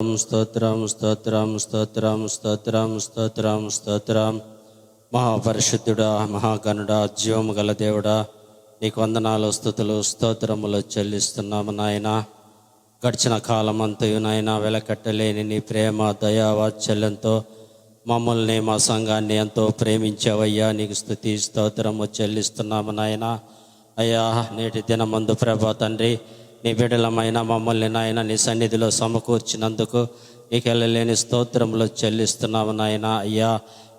స్తోత్రం స్తోత్రం స్తోత్రం స్తోత్రం స్తోత్రం స్తోత్రం. మహాపరిశుద్ధుడా, మహాగణుడా, జీవము గల దేవుడా, నీకు వందనాలు, స్తుతులు, స్తోత్రములు చెల్లిస్తున్నాము నాయన. గడిచిన కాలం అంతయు నాయన వెలకట్టలేని నీ ప్రేమ, దయా, వాత్సల్యంతో మమ్మల్ని, మా సంఘాన్ని ఎంతో ప్రేమించావయ్యా. నీకు స్తుతి స్తోత్రము చెల్లిస్తున్నాము నాయన. అయ్యా, నేటి దినమందు ప్రభా తండ్రి, నీ బిడ్డలమైన మమ్మల్ని నాయన నీ సన్నిధిలో సమకూర్చినందుకు నీకు వెళ్ళలేని స్తోత్రములు చెల్లిస్తున్నాము నాయన. అయ్యా,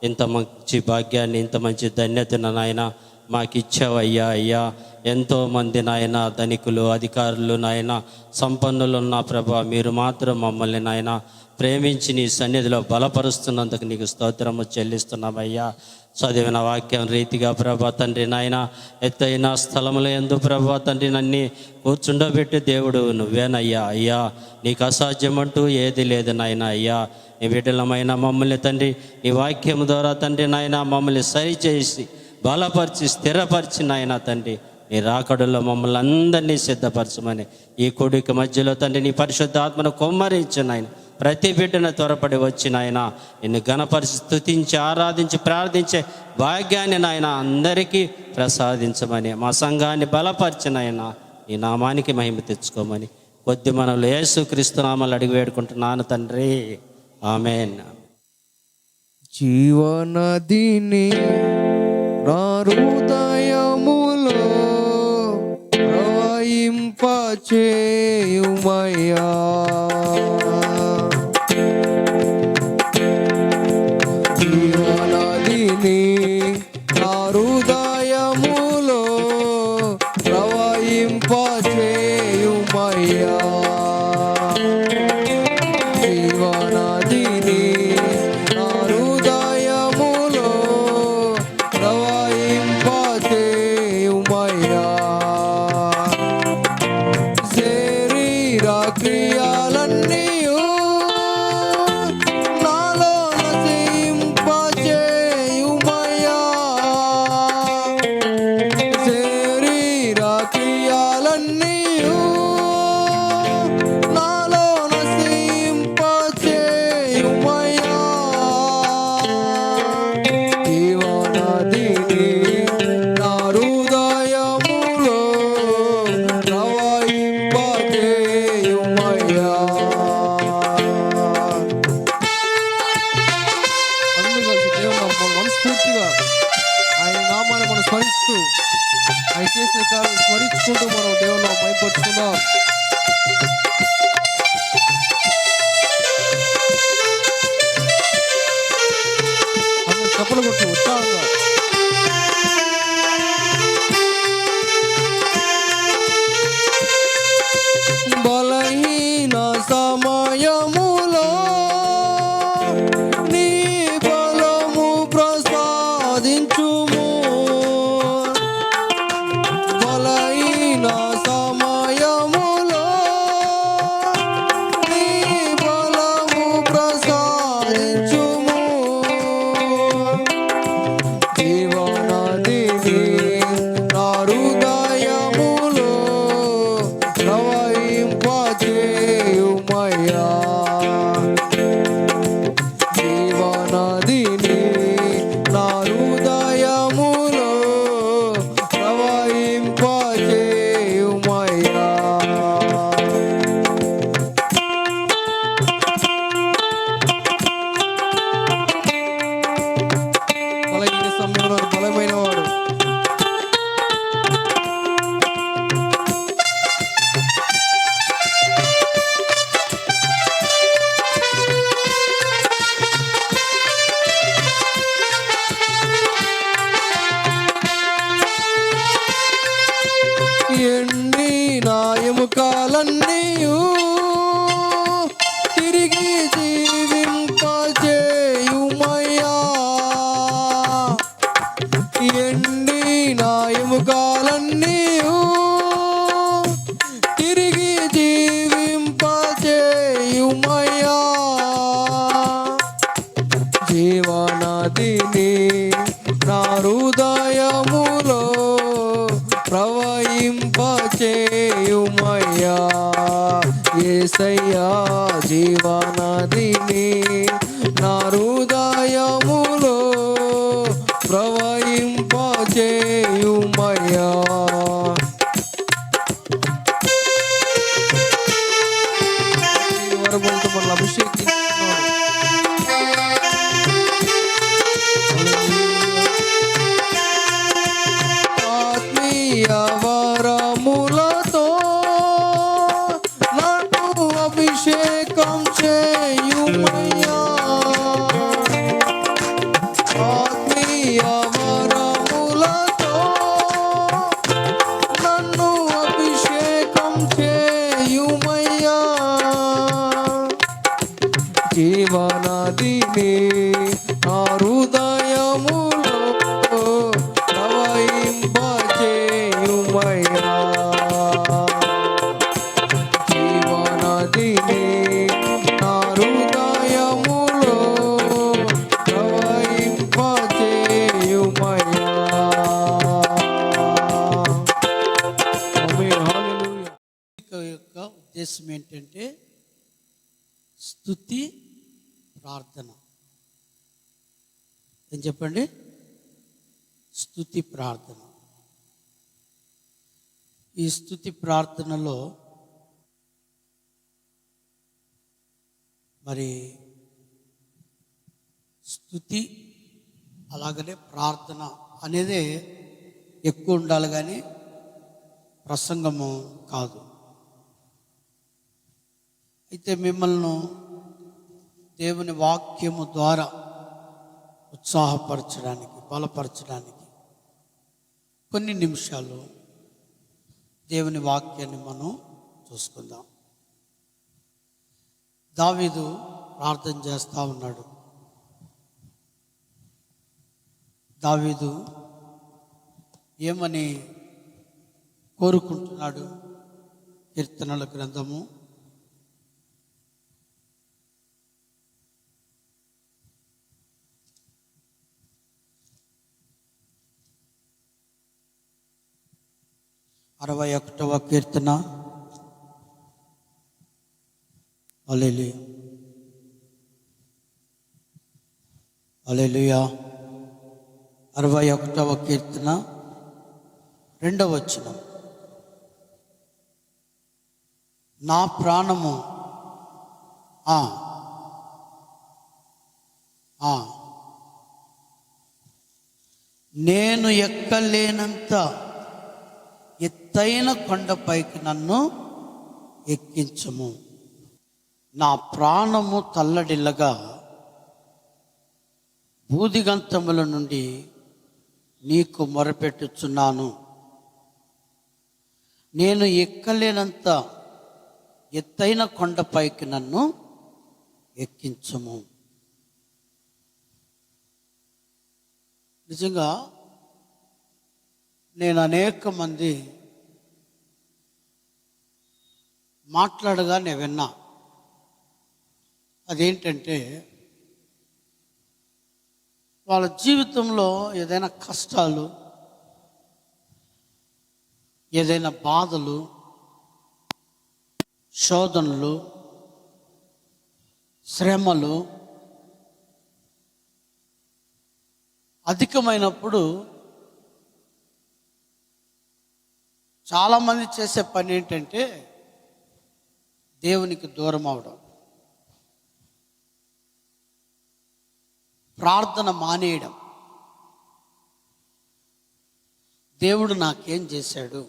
ఇంత మంచి భాగ్యాన్ని, ఇంత మంచి ధన్యతను నాయన మాకు ఇచ్చావయ్యా. అయ్యా, ఎంతోమంది నాయన ధనికులు, అధికారులు, నాయన సంపన్నులు ఉన్న ప్రభా, మీరు మాత్రం మమ్మల్ని నాయన ప్రేమించి నీ సన్నిధిలో బలపరుస్తున్నందుకు నీకు స్తోత్రము చెల్లిస్తున్నామయ్యా. చదివిన వాక్యం రీతిగా ప్రభా తండ్రి నాయన ఎత్తైన స్థలములో ఎందు ప్రభా తండ్రి నన్ను కూర్చుండబెట్టి దేవుడు నువ్వేనయ్యా. అయ్యా, నీకు అసాధ్యమంటూ ఏది లేదు నాయన. అయ్యా, నీ బిడ్డలమైన మమ్మల్ని తండ్రి నీ వాక్యం ద్వారా తండ్రి నాయన మమ్మల్ని సరిచేసి బలపరిచి స్థిరపరిచి నాయన తండ్రి నీ రాకడలో మమ్మల్ని అందరినీ సిద్ధపరచమని ఈ కొడుకు మధ్యలో తండ్రి నీ పరిశుద్ధాత్మను కొమ్మరించి నాయన ప్రతి బిడ్డను త్వరపడి వచ్చి నాయన నిన్ను ఘనపరిచి స్తుతించి ఆరాధించి ప్రార్థించే భాగ్యాన్ని నాయన అందరికీ ప్రసాదించమని, మా సంఘాన్ని బలపరిచి నాయన ఈ నామానికి మహిమ తెచ్చుకోమని కొద్ది మనలు యేసుక్రీస్తు నామాలు అడిగి వేడుకుంటున్నాను తండ్రి, ఆమేన్. జీవనదిని నా హృదయములో ప్రవహింపచేయుమయ్యా. జీవనదిని నా హృదయములో ప్రవహింపచేయుమయ్యా. జీవనదిని నా హృదయములో ప్రవహింపచేయుమయ్యా. శరీర క్రియలన్నీయు నాలో నశింపచేయుమయ్యా. శరీర క్రియలన్నీయు నాలో నశింపచేయుమయ్యా. జీవనదిని నా హృదయములో ప్రవహింపచేయుమయ్యా. అందరూ కలిసి దేవుని మనస్ఫూర్తిగా ఆయన నామాన్ని మనం స్మరిస్తూ ఆయన చేసిన కార్యం స్మరించుకుంటూ మనం దేవుని భయపడుతున్నాం. అందరూ చప్పట్లు కొట్టు ఉత్సాహంగా. బలహీన సమయములో నీ బలము ప్రసాదించుము. బలహీన సమయములో నీ బలము ప్రసాదించుము. జీవనదిని నా హృదయములో ప్రవహింపచేయుమయ్యా. జీవనదిని నా హృదయములో ప్రవహింపజేయుమయ్యా. వరములతో మనల్ని అభిషేకిస్తున్నాడు. ఆత్మీయ వరములతో నన్ను అభిషేకం చేయుమయ్యా. ఆత్మీయ వరములతో నన్ను అభిషేకం చేయుమయ్యా. జీవనదిని నా హృదయములో ప్రవహింపజేయుమయ్యా. జీవనదిని నా హృదయములో ప్రవహింపజేయుమయ్యా. ఆమేన్. హల్లెలూయా. యొక్క ఉద్దేశం ఏంటంటే స్తుతి ప్రార్థన. ఏం చెప్పండి? స్తుతి ప్రార్థన. ఈ స్తుతి ప్రార్థనలో మరి స్తుతి అలాగనే ప్రార్థన అనేదే ఎక్కువ ఉండాలి, కానీ ప్రసంగము కాదు. అయితే మిమ్మల్ని దేవుని వాక్యము ద్వారా ఉత్సాహపరచడానికి, బలపరచడానికి కొన్ని నిమిషాలు దేవుని వాక్యాన్ని మనం చూసుకుందాం. దావీదు ప్రార్థన చేస్తూ ఉన్నాడు. దావీదు ఏమని కోరుకుంటున్నాడు? కీర్తనల గ్రంథము 61వ కీర్తన. హల్లెలూయా, హల్లెలూయా. 61వ కీర్తన 2వ వచనం. నా ప్రాణము నేను ఎక్కలేనంత ఎత్తైన కొండపైకి నన్ను ఎక్కించము. నా ప్రాణము తల్లడిల్లగా బూదిగంతముల నుండి నీకు మొరపెట్టుచున్నాను. నేను ఎక్కలేనంత ఎత్తైన కొండపైకి నన్ను ఎక్కించము. నిజంగా నేను అనేక మంది మాట్లాడగా నేను విన్నా. అదేంటంటే, వాళ్ళ జీవితంలో ఏదైనా కష్టాలు, ఏదైనా బాధలు, శోధనలు, శ్రమలు అధికమైనప్పుడు చాలామంది చేసే పని ఏంటంటే దేవునికి దూరం అవడం, ప్రార్థన మానేయడం. దేవుడు నాకేం చేశాడు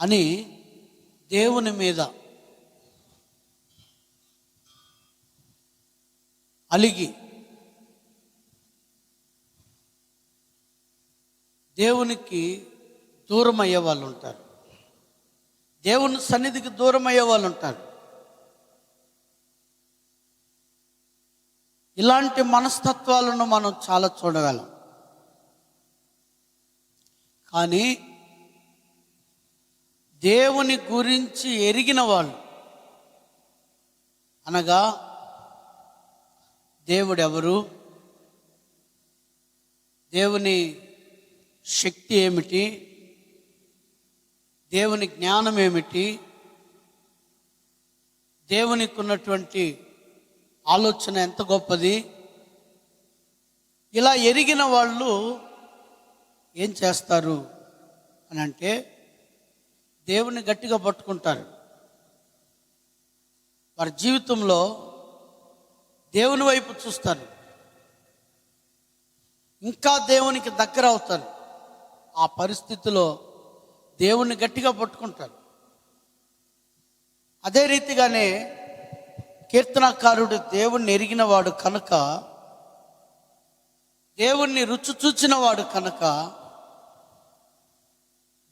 అని దేవుని మీద అలిగి దేవునికి దూరం అయ్యే వాళ్ళు ఉంటారు. దేవుని సన్నిధికి దూరం అయ్యే వాళ్ళు ఉంటారు. ఇలాంటి మనస్తత్వాలను మనం చాలా చూడగలం. కానీ దేవుని గురించి ఎరిగిన వాళ్ళు, అనగా దేవుడు ఎవరు, దేవుని శక్తి ఏమిటి, దేవుని జ్ఞానం ఏమిటి, దేవునికి ఉన్నటువంటి ఆలోచన ఎంత గొప్పది. ఇలా ఎరిగిన వాళ్ళు ఏం చేస్తారు అని అంటే దేవుని గట్టిగా పట్టుకుంటారు. వారి జీవితంలో దేవుని వైపు చూస్తారు, ఇంకా దేవునికి దగ్గర అవుతారు. ఆ పరిస్థితిలో దేవుణ్ణి గట్టిగా పట్టుకుంటారు. అదే రీతిగానే కీర్తనకారుడు దేవుణ్ణి ఎరిగినవాడు కనుక, దేవుణ్ణి రుచి చూచినవాడు కనుక,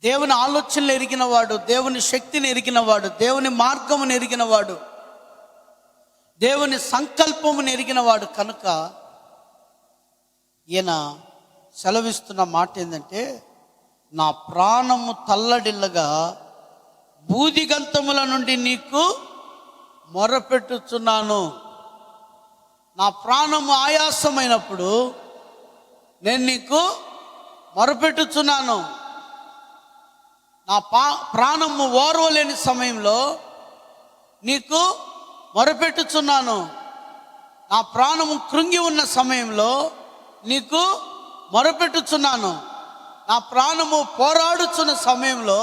దేవుని ఆలోచనలు ఎరిగినవాడు, దేవుని శక్తిని ఎరిగినవాడు, దేవుని మార్గమును ఎరిగినవాడు, దేవుని సంకల్పమును ఎరిగినవాడు కనుక ఈయన సెలవిస్తున్న మాట ఏంటంటే, నా ప్రాణము తల్లడిల్లగా బూదిగంతముల నుండి నీకు మొరపెట్టుచున్నాను. నా ప్రాణము ఆయాసమైనప్పుడు నేను నీకు మొరపెట్టుచున్నాను. నా ప్రాణము ఓర్వలేని సమయంలో నీకు మొరపెట్టుచున్నాను. నా ప్రాణము కృంగి ఉన్న సమయంలో నీకు మొరపెట్టుచున్నాను. నా ప్రాణము పోరాడుచున్న సమయంలో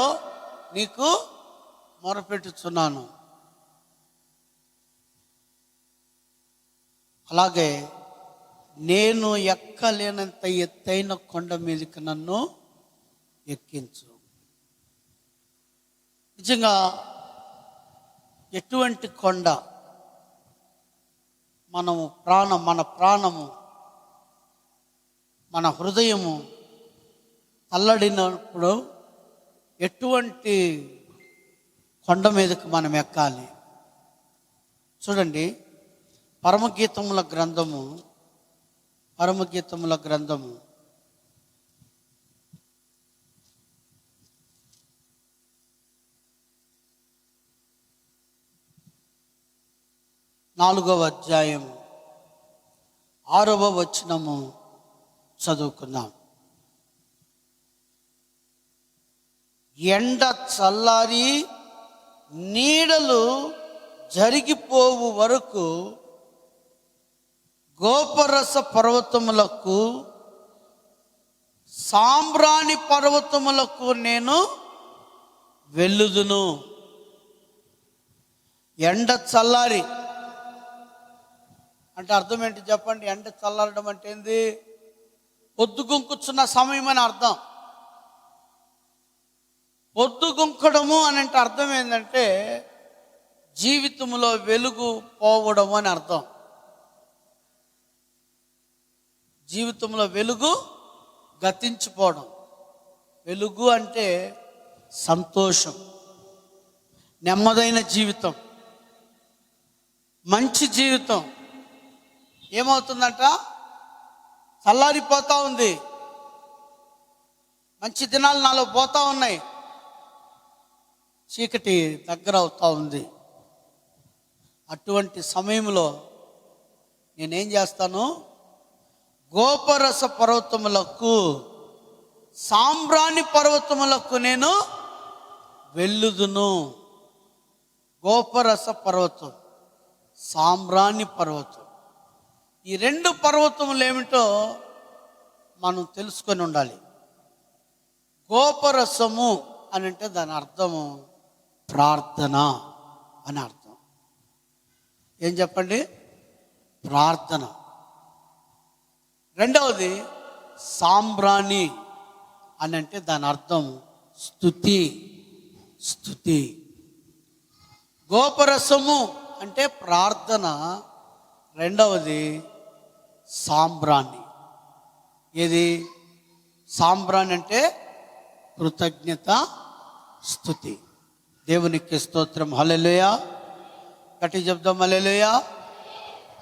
నీకు మొరపెట్టుచున్నాను. అలాగే నేను ఎక్కలేనంత ఎత్తైన కొండ మీదకి నన్ను ఎక్కించు. నిజంగా ఎటువంటి కొండ? మన ప్రాణము మన హృదయము తల్లడినప్పుడు ఎటువంటి కొండ మీదకి మనం ఎక్కాలి? చూడండి, పరమగీతముల గ్రంథము 4వ అధ్యాయం 6వ వచనము చదువుకుందాం. ఎండ చల్లారి నీడలు జరిగిపోవు వరకు గోపరస పర్వతములకు సాంబ్రాణి పర్వతములకు నేను వెళ్ళుదును. ఎండ చల్లారి అంటే అర్థం ఏంటి చెప్పండి? ఎండ చల్లారడం అంటే ఏంది? పొద్దుగుంకుచున్న సమయం అని అర్థం. పొద్దుగుంకడము అని అంటే అర్థం ఏంటంటే జీవితంలో వెలుగు పోవడం అని అర్థం. జీవితంలో వెలుగు గతించిపోవడం. వెలుగు అంటే సంతోషం, నెమ్మదైన జీవితం, మంచి జీవితం. ఏమవుతుందంట? చల్లారిపోతూ ఉంది. మంచి దినాలు నాలో పోతూ ఉన్నాయి, చీకటి దగ్గర అవుతూ ఉంది. అటువంటి సమయంలో నేనేం చేస్తాను? గోపరస పర్వతములకు సాంబ్రాణి పర్వతములకు నేను వెళ్ళుదును. గోపరస పర్వతం, సాంబ్రాణి పర్వతం, ఈ 2 పర్వతములు ఏమిటో మనం తెలుసుకొని ఉండాలి. గోపరసము అని అంటే దాని అర్థము ప్రార్థన అని అర్థం. ఏం చెప్పండి? ప్రార్థన. రెండవది సాంబ్రాణి అని అంటే దాని అర్థం స్తుతి. గోపరసము అంటే ప్రార్థన, రెండవది సాంబ్రాణి. ఏది? సాంబ్రాణి అంటే కృతజ్ఞత స్తుతి. దేవునికి స్తోత్రం. హల్లెలూయా. గట్టి చెప్దాం, హల్లెలూయా,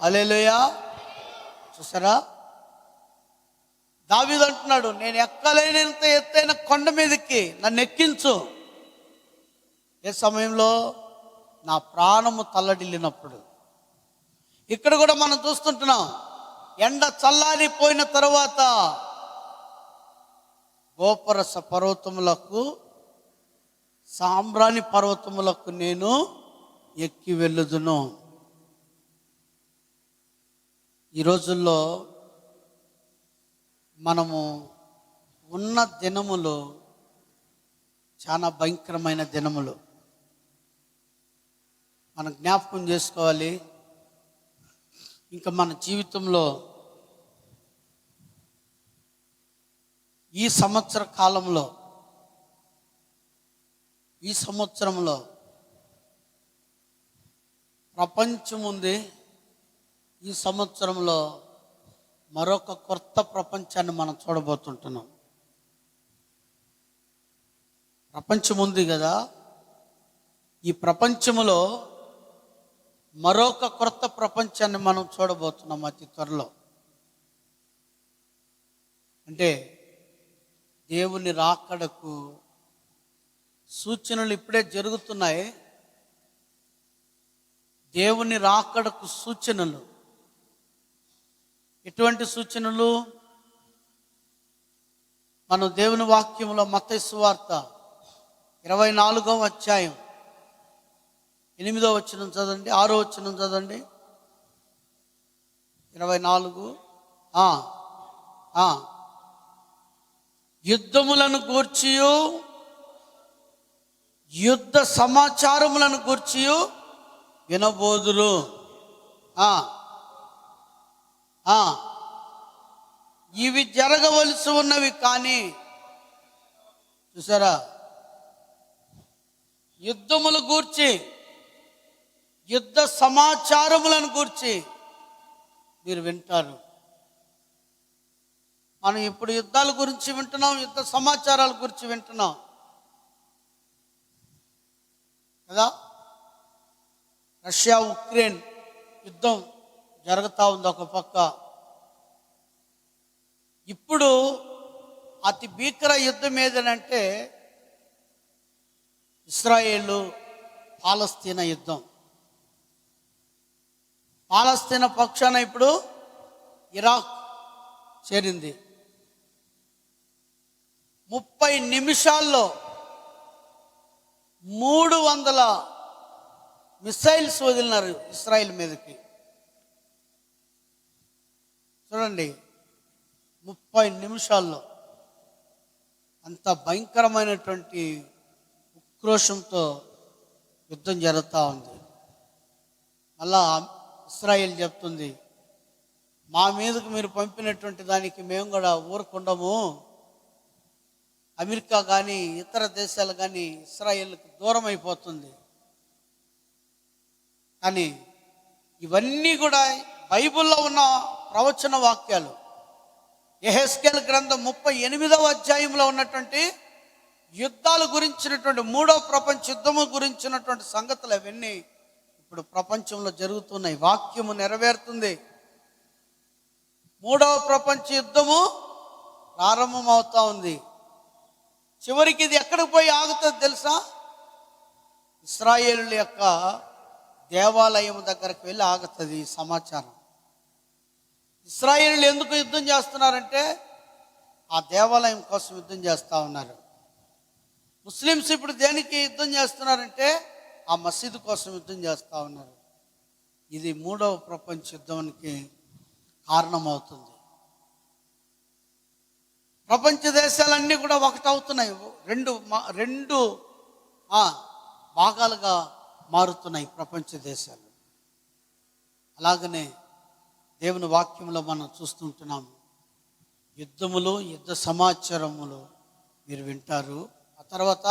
హల్లెలూయా. చూసారా, దావీదు అంటున్నాడు, నేను ఎక్కలేనంత ఎత్తైన కొండ మీదకి నన్ను ఎక్కించు. ఏ సమయంలో? నా ప్రాణము తల్లడిల్లినప్పుడు. ఇక్కడ కూడా మనం చూస్తుంటున్నాం, ఎండ చల్లారిపోయిన తరువాత గోపరస పర్వతములకు సాంబ్రాణి పర్వతములకు నేను ఎక్కి వెళ్ళుదును. ఈ రోజుల్లో మనము ఉన్న దినములు చాలా భయంకరమైన దినములు. మనం జ్ఞాపకం చేసుకోవాలి. ఇంకా మన జీవితంలో ఈ సంవత్సరంలో ప్రపంచం ఉంది. ఈ సంవత్సరంలో మరొక కొత్త ప్రపంచాన్ని మనం చూడబోతుంటున్నాం. ప్రపంచం ఉంది కదా, ఈ ప్రపంచంలో మరొక కొత్త ప్రపంచాన్ని మనం చూడబోతున్నాం అతి త్వరలో. అంటే దేవుని రాకడకు సూచనలు ఇప్పుడే జరుగుతున్నాయి. దేవుని రాకడకు సూచనలు. ఎటువంటి సూచనలు? మనం దేవుని వాక్యంలో మత్తయి సువార్త 24వ అధ్యాయం 8వ వచనం చదవండి, 6వ వచనం చదవండి. 24 యుద్ధములను గూర్చియు యుద్ధ సమాచారములను గూర్చియు వినబోదురు. ఇవి జరగవలసి ఉన్నవి. కానీ చూసారా, యుద్ధములు గూర్చి యుద్ధ సమాచారములను గూర్చి మీరు వింటారు. మనం ఇప్పుడు యుద్ధాల గురించి వింటున్నాం, యుద్ధ సమాచారాల గురించి వింటున్నాం కదా. రష్యా ఉక్రెయిన్ యుద్ధం జరుగుతూ ఉంది ఒక పక్క. ఇప్పుడు అతి భీకర యుద్ధం ఏదనంటే ఇస్రాయేలు పాలస్తీనా యుద్ధం. పాలస్తీనా పక్షాన ఇప్పుడు ఇరాక్ చేరింది. 30 నిమిషాల్లో 300 మిసైల్స్ వదిలినారు ఇస్రాయేల్ మీదకి. చూడండి, 30 నిమిషాల్లో అంత భయంకరమైనటువంటి ఉక్రోషంతో యుద్ధం జరుగుతూ ఉంది. మళ్ళా ఇస్రాయేల్ చెప్తుంది, మా మీదకు మీరు పంపినటువంటి దానికి మేము కూడా ఊరుకుండము. అమెరికా కానీ ఇతర దేశాలు కానీ ఇస్రాయేల్కి దూరం అయిపోతుంది. కానీ ఇవన్నీ కూడా బైబిల్లో ఉన్న ప్రవచన వాక్యాలు. యెహెజ్కేలు గ్రంథం 38వ అధ్యాయంలో ఉన్నటువంటి యుద్ధాల గురించినటువంటి, 3వ ప్రపంచ యుద్ధము గురించినటువంటి సంగతులు అవన్నీ ఇప్పుడు ప్రపంచంలో జరుగుతున్నాయి. వాక్యము నెరవేరుతుంది. 3వ ప్రపంచ యుద్ధము ప్రారంభమవుతా ఉంది. చివరికి ఇది ఎక్కడికి పోయి ఆగుతుంది తెలుసా? ఇశ్రాయేలు యొక్క దేవాలయం దగ్గరకు వెళ్ళి ఆగుతుంది ఈ సమాచారం. ఇశ్రాయేలు ఎందుకు యుద్ధం చేస్తున్నారంటే ఆ దేవాలయం కోసం యుద్ధం చేస్తూ ఉన్నారు. ముస్లిమ్స్ ఇప్పుడు దేనికి యుద్ధం చేస్తున్నారంటే ఆ మసీదు కోసం యుద్ధం చేస్తూ ఉన్నారు. ఇది 3వ ప్రపంచ యుద్ధానికి కారణమవుతుంది. ప్రపంచ దేశాలన్నీ కూడా ఒకటవుతున్నాయి. రెండు భాగాలుగా మారుతున్నాయి ప్రపంచ దేశాలు. అలాగనే దేవుని వాక్యంలో మనం చూస్తుంటున్నాము. యుద్ధములు, యుద్ధ సమాచారములు మీరు వింటారు. ఆ తర్వాత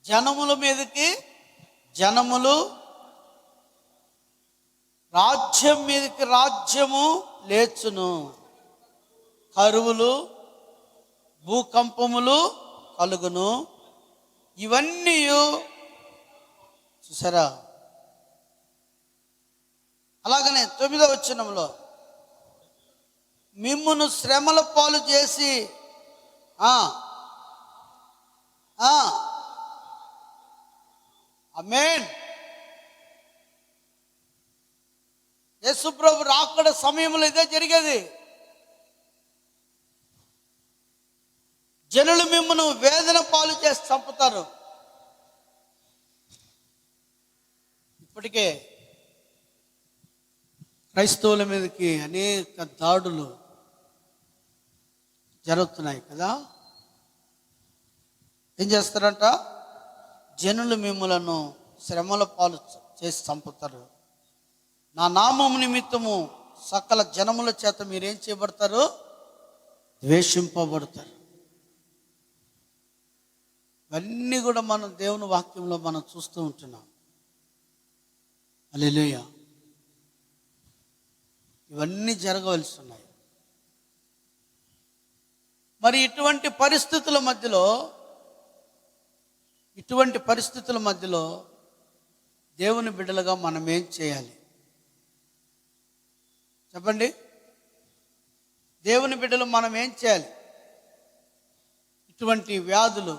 జనముల మీదకి జనములు, రాజ్యం మీదకి రాజ్యము లేచును. కరువులు, భూకంపములు కలుగును. ఇవన్నీ చూసారా. అలాగనే 9వ వచనంలో మిమ్మును శ్రమల పాలు చేసి ఆమేన్ యేసుప్రభు రాకడ సమయంలో ఇదే జరిగేది. జనులు మిమ్మల్ని వేదన పాలు చేసి చంపుతారు. ఇప్పటికే క్రైస్తవుల మీదకి అనేక దాడులు జరుగుతున్నాయి కదా. ఏం చేస్తారంట? జనులు మిమ్మలను శ్రమల పాలు చేసి చంపుతారు. నా నామము నిమిత్తము సకల జనముల చేత మీరేం చేయబడతారు? ద్వేషింపబడతారు. ఇవన్నీ కూడా మనం దేవుని వాక్యంలో మనం చూస్తూ ఉంటున్నాం. హల్లెలూయా. ఇవన్నీ జరగవలసి ఉన్నాయి. మరి ఇటువంటి పరిస్థితుల మధ్యలో దేవుని బిడ్డలుగా మనం ఏం చేయాలి చెప్పండి? దేవుని బిడ్డలు మనం ఏం చేయాలి? ఇటువంటి వ్యాధులు,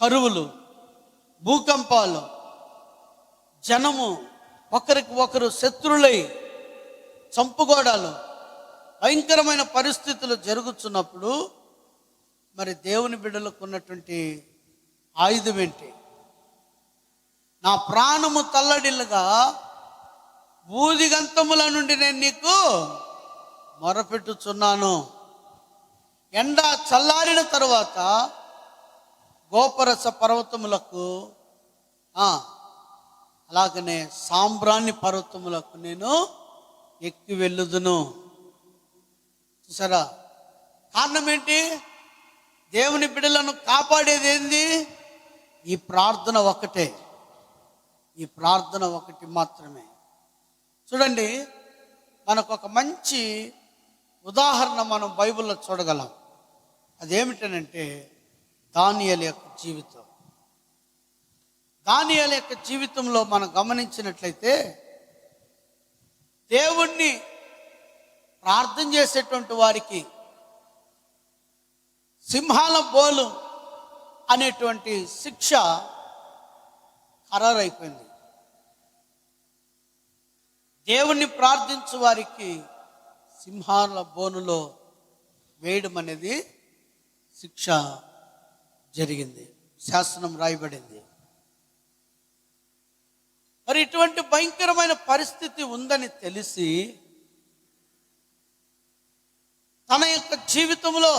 కరువులు, భూకంపాలు, జనము ఒకరికి ఒకరు శత్రులై చంపుకోవడాలు, భయంకరమైన పరిస్థితులు జరుగుతున్నప్పుడు మరి దేవుని బిడ్డలకు ఉన్నటువంటి ఆయుధం ఏంటి? నా ప్రాణము తల్లడిల్లుగా బూదిగంతముల నుండి నేను నీకు మొరపెట్టుచున్నాను. ఎండ చల్లారిన తరువాత గోపరస పర్వతములకు అలాగనే సాంబ్రాణి పర్వతములకు నేను ఎక్కి వెళ్ళుదును. చూసారా? కారణం ఏంటి? దేవుని బిడ్డలను కాపాడేది ఏంది? ఈ ప్రార్థన ఒకటే. ఈ ప్రార్థన ఒకటి మాత్రమే. చూడండి, మనకు ఒక మంచి ఉదాహరణ మనం బైబిల్లో చూడగలం. అదేమిటనంటే దానియేలు యొక్క జీవితం. దానియేలు యొక్క జీవితంలో మనం గమనించినట్లయితే దేవుణ్ణి ప్రార్థన చేసేటువంటి వారికి సింహాల బోలు అనేటువంటి శిక్ష ఖరారైపోయింది. దేవుణ్ణి ప్రార్థించు వారికి సింహాల బోనులో వేయడం అనేది శిక్ష జరిగింది, శాసనం రాయబడింది. మరి ఇటువంటి భయంకరమైన పరిస్థితి ఉందని తెలిసి తన యొక్క జీవితంలో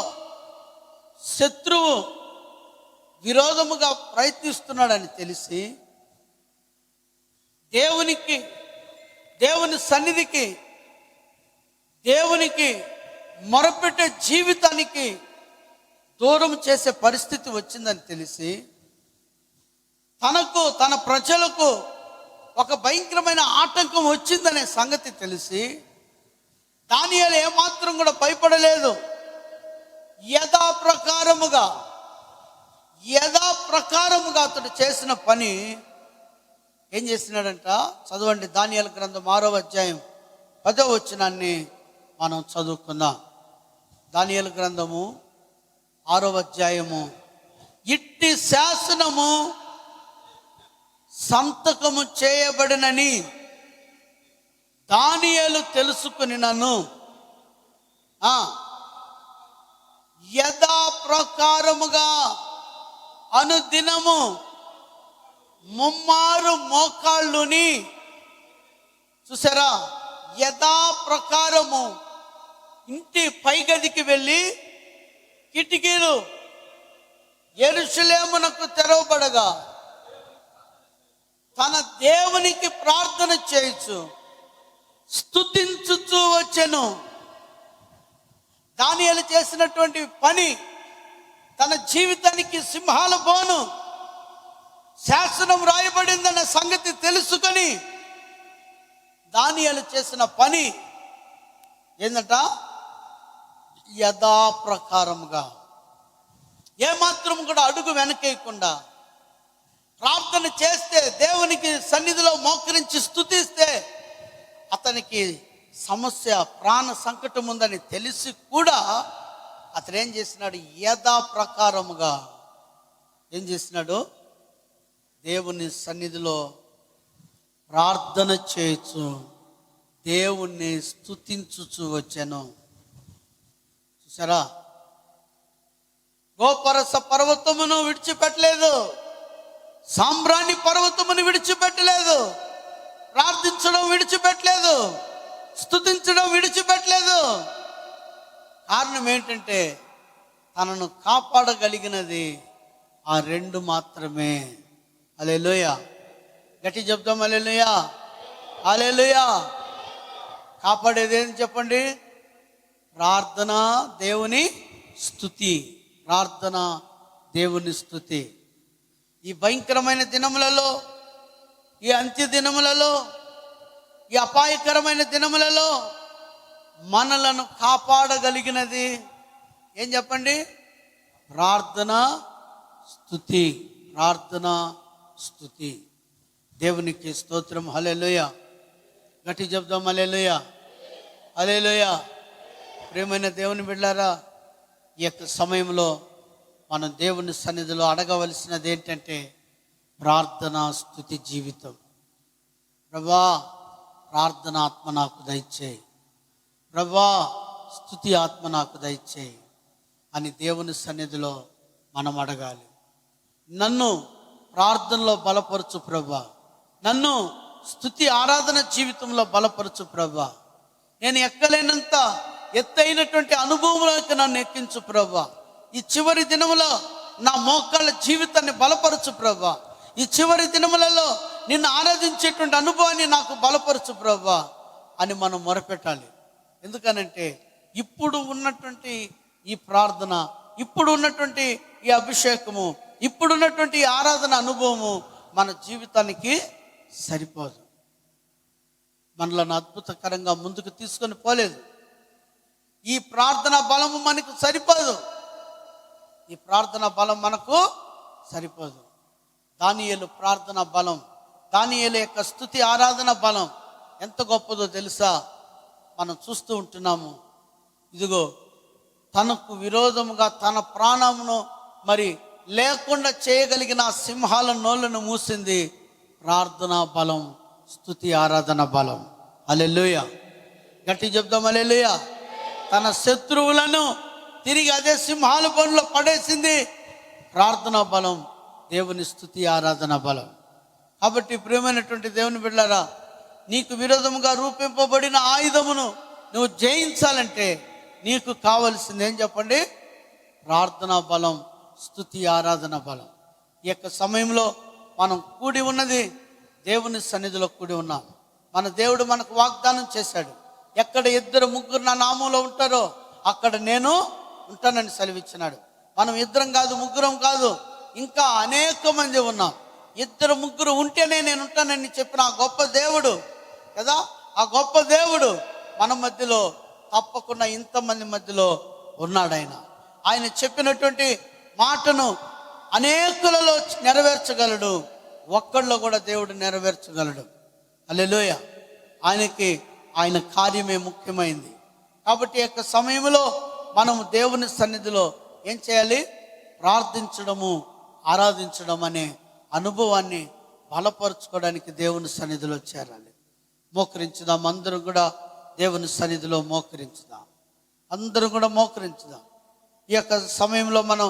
శత్రువు విరోధముగా ప్రయత్నిస్తున్నాడని తెలిసి దేవుని సన్నిధికి, దేవునికి మొరపెట్టే జీవితానికి దూరం చేసే పరిస్థితి వచ్చిందని తెలిసి తనకు, తన ప్రజలకు ఒక భయంకరమైన ఆటంకం వచ్చిందనే సంగతి తెలిసి దానియేలు ఏమాత్రం కూడా భయపడలేదు. యథాప్రకారముగా అతడు చేసిన పని ఏం చేసినాడంట? చదవండి, దానియేలు గ్రంథం 6వ అధ్యాయం 10వ వచనాన్ని మనం చదువుకుందాం. దానియేలు గ్రంథము 6వ అధ్యాయము. ఇట్టి శాసనము సంతకము చేయబడినని దానియేలు తెలుసుకుని నన్ను యథాప్రకారముగా అనుదినము ముమ్మారు మోకాళ్ళుని, చూసారా, యథాప్రకారము ఇంటి పైగదికి వెళ్ళి కిటికీలు యెరూషలేమునకు తెరవబడగా తన దేవునికి ప్రార్థన చేయొచ్చు, స్తుతించుచూ వచ్చెను. దానియేలు చేసినటువంటి పని, తన జీవితానికి సింహాల బోను శాసనం రాయబడిందన్న సంగతి తెలుసుకొని దానియేలు చేసిన పని ఏంటంట? యథాప్రకారముగా ఏమాత్రం కూడా అడుగు వెనకేయకుండా ప్రార్థన చేస్తే, దేవునికి సన్నిధిలో మోకరించి స్తుతిస్తే అతనికి సమస్య, ప్రాణ సంకటం ఉందని తెలిసి కూడా అతను ఏం చేసినాడు? యథాప్రకారముగా ఏం చేసినాడు? దేవుని సన్నిధిలో ప్రార్థన చేయొచ్చు, దేవుణ్ణి స్తుతించుచు వచ్చాను. చూసారా, గోపరస పర్వతమును విడిచిపెట్టలేదు, సాంబ్రాణి పర్వతమును విడిచిపెట్టలేదు, ప్రార్థించడం విడిచిపెట్టలేదు, స్తుతించడం విడిచిపెట్టలేదు. కారణం ఏంటంటే తనను కాపాడగలిగినది ఆ రెండు మాత్రమే. హల్లెలూయా, గట్టి చెప్తాం హల్లెలూయా, హల్లెలూయా. కాపాడేది ఏంటి చెప్పండి? ప్రార్థన, దేవుని స్తుతి. ప్రార్థన, దేవుని స్తుతి. ఈ భయంకరమైన దినములలో, ఈ అంత్య దినములలో, ఈ అపాయకరమైన దినములలో మనలను కాపాడగలిగినది ఏం చెప్పండి? ప్రార్థన, స్తుతి. ప్రార్థన, స్తుతి. దేవునికి స్తోత్రం. హల్లెలూయా, గట్టి చెప్దాం హల్లెలూయా, హల్లెలూయా. ప్రియమైన దేవుని బిడ్డలారా, ఈ యొక్క సమయంలో మనం దేవుని సన్నిధిలో అడగవలసినది ఏంటంటే ప్రార్థన, స్తుతి జీవితం. ప్రభా, ప్రార్థన ఆత్మ నాకు దయచేయి, ప్రభా స్తుతి ఆత్మ నాకు దయచేయి అని దేవుని సన్నిధిలో మనం అడగాలి. నన్ను ప్రార్థనలో బలపరచు ప్రభా, నన్ను స్తుతి ఆరాధన జీవితంలో బలపరచు ప్రభా, నేను ఎక్కలేనంత ఎత్తైనటువంటి అనుభవంలోకి నన్ను ఎక్కించు ప్రభా. ఈ చివరి దినములో నా మోకాళ్ళ జీవితాన్ని బలపరచు ప్రభా. ఈ చివరి దినములలో నిన్ను ఆరాధించేటువంటి అనుభవాన్ని నాకు బలపరచు ప్రభా అని మనం మొరపెట్టాలి. ఎందుకనంటే ఇప్పుడు ఉన్నటువంటి ఈ ప్రార్థన, ఇప్పుడు ఉన్నటువంటి ఈ అభిషేకము, ఇప్పుడున్నటువంటి ఈ ఆరాధన అనుభవము మన జీవితానికి సరిపోదు, మనలను అద్భుతకరంగా ముందుకు తీసుకొని పోలేదు. ఈ ప్రార్థన బలము మనకు సరిపోదు, ఈ ప్రార్థన బలం మనకు సరిపోదు. దానియేలు ప్రార్థన బలం, దానియేలు యొక్క స్తుతి ఆరాధన బలం ఎంత గొప్పదో తెలుసా? మనం చూస్తూ ఉంటున్నాము. ఇదిగో, తనకు విరోధముగా తన ప్రాణమును మరి లేకుండా చేయగలిగిన సింహాల నోళ్ళను మూసింది ప్రార్థనా బలం, స్తుతి ఆరాధన బలం. హల్లెలూయా, గట్టి చెప్దాం హల్లెలూయా. తన శత్రువులను తిరిగి అదే సింహాల బొన్లో పడేసింది ప్రార్థనా బలం, దేవుని స్తుతి ఆరాధన బలం. కాబట్టి ప్రియమైనటువంటి దేవుని బిడ్డలారా, నీకు విరోధముగా రూపింపబడిన ఆయుధమును నువ్వు జయించాలంటే నీకు కావలసింది ఏం చెప్పండి? ప్రార్థనా బలం, స్తుతి ఆరాధన బలం. ఈ యొక్క సమయంలో మనం కూడి ఉన్నది దేవుని సన్నిధిలో కూడి ఉన్నాం. మన దేవుడు మనకు వాగ్దానం చేశాడు, ఎక్కడ 2-3 నా నామంలో ఉంటారో అక్కడ నేను ఉంటానని సెలవిచ్చినాడు. మనం 2 కాదు, 3 కాదు, ఇంకా అనేక మంది ఉన్నాం. 2-3 ఉంటేనే నేను ఉంటానని చెప్పిన ఆ గొప్ప దేవుడు కదా, ఆ గొప్ప దేవుడు మన మధ్యలో తప్పకుండా ఇంతమంది మధ్యలో ఉన్నాడు. ఆయన చెప్పినటువంటి మాటను అనేకులలో నెరవేర్చగలడు, ఒక్కళ్ళలో కూడా దేవుడు నెరవేర్చగలడు. హల్లెలూయా. ఆయన కార్యమే ముఖ్యమైంది. కాబట్టి యొక్క సమయంలో మనము దేవుని సన్నిధిలో ఏం చేయాలి? ప్రార్థించడము, ఆరాధించడం అనే అనుభవాన్ని బలపరుచుకోవడానికి దేవుని సన్నిధిలో చేరాలి. మోకరించుదాం, అందరూ కూడా దేవుని సన్నిధిలో మోకరించుదాం, అందరూ కూడా మోకరించుదాం. ఈ యొక్క సమయంలో మనం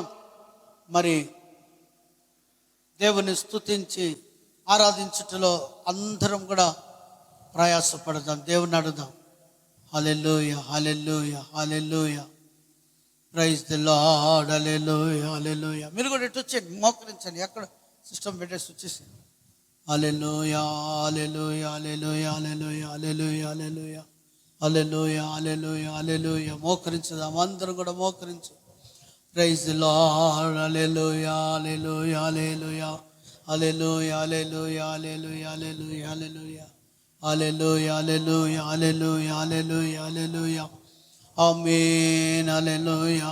మరి దేవుని స్తుతించి ఆరాధించుటలో అందరం కూడా ప్రయాసపడదాం, దేవుని అడుగుదాం. హల్లెలూయా, hallelujah, hallelujah, praise the lord, hallelujah, హల్లెలూయా. మీరు కూడా ఇటు వచ్చేయండి, మోకరించండి, ఎక్కడ సిస్టమ్ పెట్టేసి వచ్చేసి. హల్లెలూయా, hallelujah, hallelujah, hallelujah, hallelujah, hallelujah, hallelujah, hallelujah, హల్లెలూయా. మోకరించుదాం, అందరం కూడా మోకరించు. Praise the lord, hallelujah, hallelujah, hallelujah, hallelujah, hallelujah, hallelujah, hallelujah, hallelujah, hallelujah, hallelujah, hallelujah, hallelujah, hallelujah, amen, హల్లెలూయా.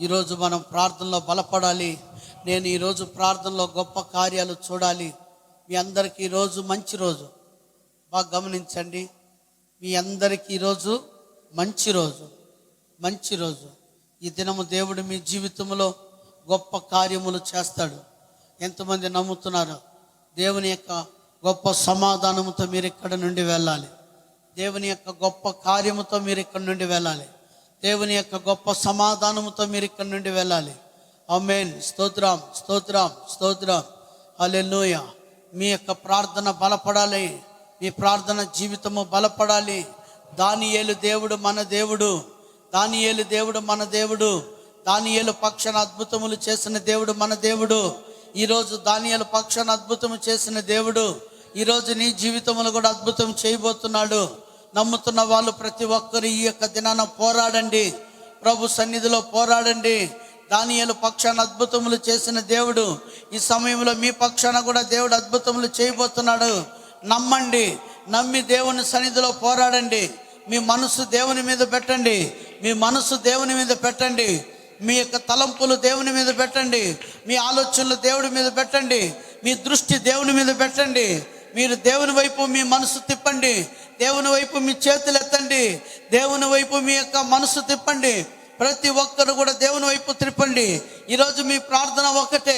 ఈరోజు మనం ప్రార్థనలో బలపడాలి. నేను ఈరోజు ప్రార్థనలో గొప్ప కార్యాలు చూడాలి. మీ అందరికీ ఈరోజు మంచి రోజు, బాగా గమనించండి. మీ అందరికీ ఈరోజు మంచి రోజు, మంచి రోజు. ఈ దినము దేవుడు మీ జీవితంలో గొప్ప కార్యములు చేస్తాడు. ఎంతమంది నమ్ముతున్నారు? దేవుని యొక్క గొప్ప సమాధానంతో మీరు ఇక్కడ నుండి వెళ్ళాలి. దేవుని యొక్క గొప్ప కార్యముతో మీరు ఇక్కడి నుండి వెళ్ళాలి. దేవుని యొక్క గొప్ప సమాధానముతో మీరు ఇక్కడి నుండి వెళ్ళాలి. ఆమేన్. స్తోత్రం, స్తోత్రం, స్తోత్రం. హల్లెలూయా. మీ యొక్క ప్రార్థన బలపడాలి, మీ ప్రార్థన జీవితము బలపడాలి. దానియేలు దేవుడు మన దేవుడు, దానియేలు దేవుడు మన దేవుడు, దానియేలు పక్షాన అద్భుతములు చేసిన దేవుడు మన దేవుడు. ఈరోజు దానియేలు పక్షాన అద్భుతము చేసిన దేవుడు ఈరోజు నీ జీవితంలో కూడా అద్భుతం చేయబోతున్నాడు. నమ్ముతున్న వాళ్ళు ప్రతి ఒక్కరు ఈ యొక్క దినాన పోరాడండి, ప్రభు సన్నిధిలో పోరాడండి. దానియేలు పక్షాన అద్భుతములు చేసిన దేవుడు ఈ సమయంలో మీ పక్షాన కూడా దేవుడు అద్భుతములు చేయబోతున్నాడు. నమ్మండి, నమ్మి దేవుని సన్నిధిలో పోరాడండి. మీ మనసు దేవుని మీద పెట్టండి, మీ మనసు దేవుని మీద పెట్టండి, మీ యొక్క తలంపులు దేవుని మీద పెట్టండి, మీ ఆలోచనలు దేవుడి మీద పెట్టండి, మీ దృష్టి దేవుని మీద పెట్టండి. మీరు దేవుని వైపు మీ మనసు తిప్పండి, దేవుని వైపు మీ చేతులు ఎత్తండి, దేవుని వైపు మీ యొక్క మనసు తిప్పండి. ప్రతి ఒక్కరు కూడా దేవుని వైపు తిప్పండి. ఈరోజు మీ ప్రార్థన ఒకటే,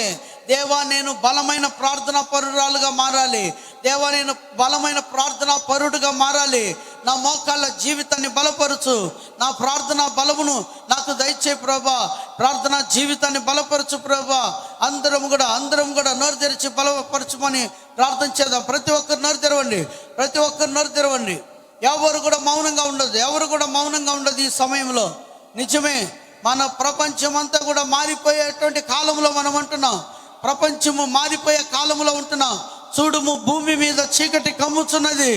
దేవా నేను బలమైన ప్రార్థనా పరురాలుగా మారాలి, దేవా నేను బలమైన ప్రార్థనా పరుడుగా మారాలి, నా మోకాళ్ళ జీవితాన్ని బలపరచు, నా ప్రార్థనా బలమును నాకు దయచే ప్రభా, ప్రార్థనా జీవితాన్ని బలపరచు ప్రభా. అందరం కూడా నోరు తెరిచి బలపరచుమని ప్రార్థన చేద్దాం. ప్రతి ఒక్కరు నోరు తెరవండి, ప్రతి ఒక్కరు నోరు తెరవండి. ఎవరు కూడా మౌనంగా ఉండదు, ఎవరు కూడా మౌనంగా ఉండదు ఈ సమయంలో. నిజమే, మన ప్రపంచం అంతా కూడా మారిపోయేటువంటి కాలంలో మనం ఉంటున్నాం, ప్రపంచము మారిపోయే కాలంలో ఉంటున్నాం. చూడుము, భూమి మీద చీకటి కమ్ముచున్నది,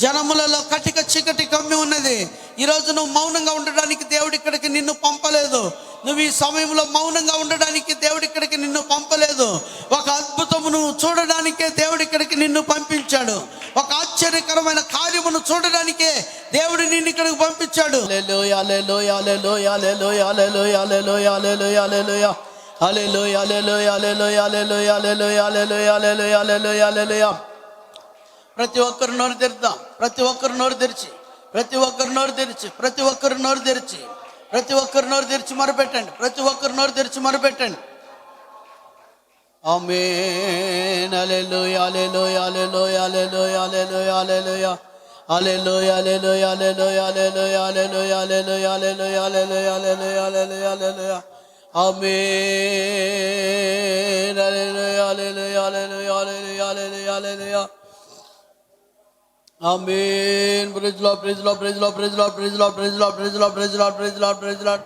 జనములలో కటిక చీకటి కమ్మి ఉన్నది. ఈరోజు నువ్వు మౌనంగా ఉండడానికి దేవుడు ఇక్కడికి నిన్ను పంపలేదు. నువ్వు ఈ సమయంలో మౌనంగా ఉండడానికి దేవుడు ఇక్కడికి నిన్ను పంపలేదు. ఒక అద్భుతమును చూడడానికే దేవుడు ఇక్కడికి నిన్ను పంపించాడు. ఒక ఆశ్చర్యకరమైన కార్యమును చూడడానికే దేవుడు నిన్ను ఇక్కడికి పంపించాడు. హల్లెలూయా, hallelujah, hallelujah, hallelujah, hallelujah, hallelujah, hallelujah, hallelujah, hallelujah, hallelujah, hallelujah, hallelujah, hallelujah, hallelujah, hallelujah, hallelujah, హల్లెలూయా. ప్రతి ఒక్కరు నోరు తెరుద్దాం, ప్రతి ఒక్కరు నోరు తెరిచి, ప్రతి ఒక్కరు నోరు తెరిచి, ప్రతి ఒక్కరు నోరు తెరిచి, ప్రతి ఒక్కరు నోరు తెరిచి మొరపెట్టండి, ప్రతి ఒక్కరు నోరు తెరిచి మొరపెట్టండి. Amen. Hallelujah, hallelujah, hallelujah, hallelujah, hallelujah, hallelujah, hallelujah, hallelujah, hallelujah, hallelujah, hallelujah, hallelujah, hallelujah, hallelujah, hallelujah, hallelujah. Amen. Hallelujah, hallelujah, hallelujah, hallelujah, hallelujah, hallelujah. Amen. Praise lord, praise lord, praise lord, praise lord, praise lord, praise lord, praise lord, praise lord, praise lord, praise lord.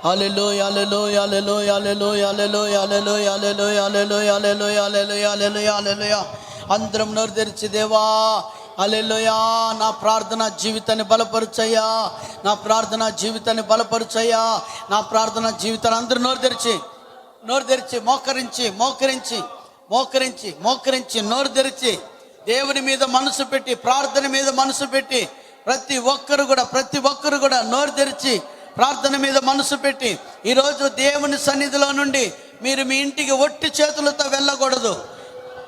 Hallelujah, hallelujah, hallelujah, hallelujah, hallelujah, hallelujah, hallelujah, hallelujah, hallelujah, hallelujah, hallelujah, hallelujah. అందరం నోరు తెరిచి, దేవా హల్లెలూయా, నా ప్రార్థన జీవితాన్ని బలపరుచయ్యా, నా ప్రార్థన జీవితాన్ని బలపరుచయ్యా, నా ప్రార్థన జీవితాన్ని. అందరూ నోరు తెరిచి, నోరు తెరిచి, మోకరించి మోకరించి మోకరించి మోకరించి నోరు తెరిచి దేవుని మీద మనసు పెట్టి, ప్రార్థన మీద మనసు పెట్టి, ప్రతి ఒక్కరు కూడా నోరు తెరిచి ప్రార్థన మీద మనసు పెట్టి, ఈరోజు దేవుని సన్నిధిలో నుండి మీరు మీ ఇంటికి ఒట్టి చేతులతో వెళ్ళకూడదు.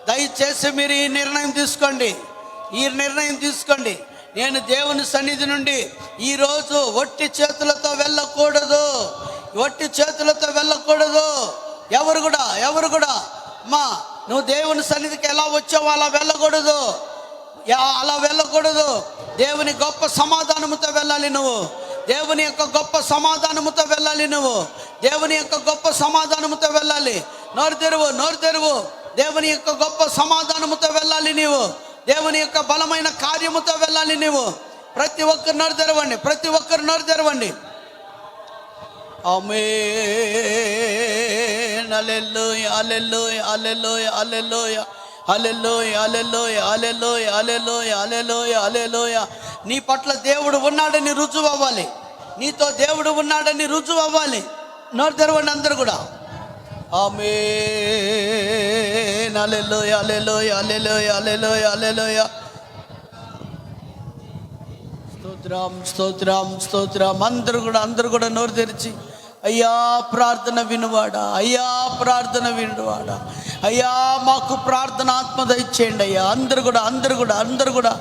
దయచేసి మీరు ఈ నిర్ణయం తీసుకోండి, ఈ నిర్ణయం తీసుకోండి. నేను దేవుని సన్నిధి నుండి ఈరోజు ఒట్టి చేతులతో వెళ్ళకూడదు, ఒట్టి చేతులతో వెళ్ళకూడదు. ఎవరు కూడా అమ్మా, నువ్వు దేవుని సన్నిధికి ఎలా వచ్చావో అలా వెళ్ళకూడదు, అలా వెళ్ళకూడదు. దేవుని గొప్ప సమాధానముతో వెళ్ళాలి నువ్వు, దేవుని యొక్క గొప్ప సమాధానముతో వెళ్ళాలి నువ్వు, దేవుని యొక్క గొప్ప సమాధానముతో వెళ్ళాలి. నోరు తెరువు, నోరు తెరువు. దేవుని యొక్క గొప్ప సమాధానముతో వెళ్ళాలి నీవు, దేవుని యొక్క బలమైన కార్యముతో వెళ్ళాలి నీవు. ప్రతి ఒక్కరు నోరు తెరవండి, ప్రతి ఒక్కరు నోరు తెరవండి. ఆమేన్. Hallelujah, hallelujah, hallelujah, hallelujah, hallelujah, hallelujah, hallelujah, hallelujah, hallelujah, హల్లెలూయా. నీ పట్ల దేవుడు ఉన్నాడని రుజువు అవ్వాలి, నీతో దేవుడు ఉన్నాడని రుజువు అవ్వాలి. నోరు తెరవండి అందరూ కూడా. ఆమేన్. హల్లెలూయా, హల్లెలూయా, హల్లెలూయా, హల్లెలూయా, హల్లెలూయా. స్తోత్రం, స్తోత్రం, స్తోత్రం. అందరూ కూడా నోరు తెరిచి, అయ్యా ప్రార్థన వినువాడా, అయ్యా ప్రార్థన వినువాడా, అయ్యా మాకు ప్రార్థన ఆత్మ దయచేయండి అయ్యా. అందరూ కూడా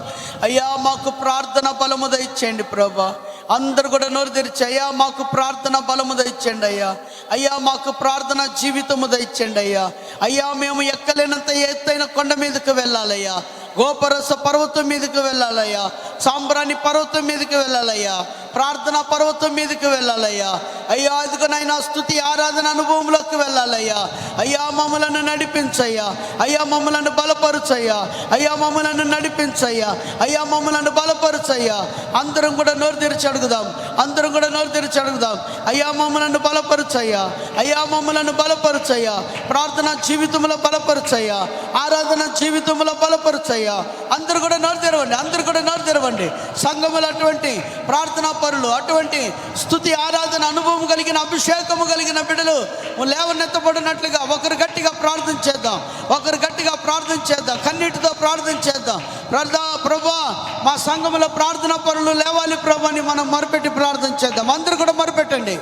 అయ్యా మాకు ప్రార్థన బలము దయచేయండి ప్రభా. అందరూ కూడా నోరు తెరిచి, అయ్యా మాకు ప్రార్థన బలము దయచేయండి అయ్యా, అయ్యా మాకు ప్రార్థన జీవితము దయచేయండి అయ్యా. అయ్యా మేము ఎక్కలేనంత ఎత్తైన కొండ మీదకు వెళ్ళాలయ్యా, గోపరస పర్వతం మీదకు వెళ్ళాలయ్యా, సాంబ్రాణి పర్వతం మీదకి వెళ్ళాలయ్యా, ప్రార్థనా పర్వతం మీదకి వెళ్ళాలయ్యా. అయ్యా అదిగోనైనా స్తుతి ఆరాధన అనుభవంలోకి వెళ్ళాలయ్యా. అయ్యా మమ్మలను నడిపించయ్యా, అయ్యా మమ్మలను బలపరుచయ్యా, అయ్యా మమ్మలను నడిపించయ్యా, అయ్యా మమ్మలను బలపరుచయ్యా. అందరం కూడా నోరు తెరిచి అడుగుదాం, అందరం కూడా నోరు తెరిచి అడుగుదాం. అయ్యా మమ్మలను బలపరుచయ్యా, అయ్యా మమ్మలను బలపరుచయ్యా. ప్రార్థనా జీవితంలో బలపరుచయ్యా, ఆరాధన జీవితంలో బలపరుచయ్యా. అందరూ కూడా నోరు తెరవండి, అందరూ కూడా నోరు తెరవండి. సంఘములు అటువంటి ప్రార్థనా పరులు, అటువంటి స్తుతి ఆరాధన అనుభవం కలిగిన, అభిషేకము కలిగిన బిడ్డలు లేవనెత్తబడినట్లుగా ఒకరు గట్టిగా ప్రార్థన చేద్దాం, ఒకరు గట్టిగా ప్రార్థన చేద్దాం, కన్నీటితో ప్రార్థన చేద్దాం. ప్రభా మా సంఘములో ప్రార్థనా పరులు లేవాలి ప్రభా అని మనం మొరపెట్టి ప్రార్థన చేద్దాం. అందరూ కూడా మొరపెట్టండి,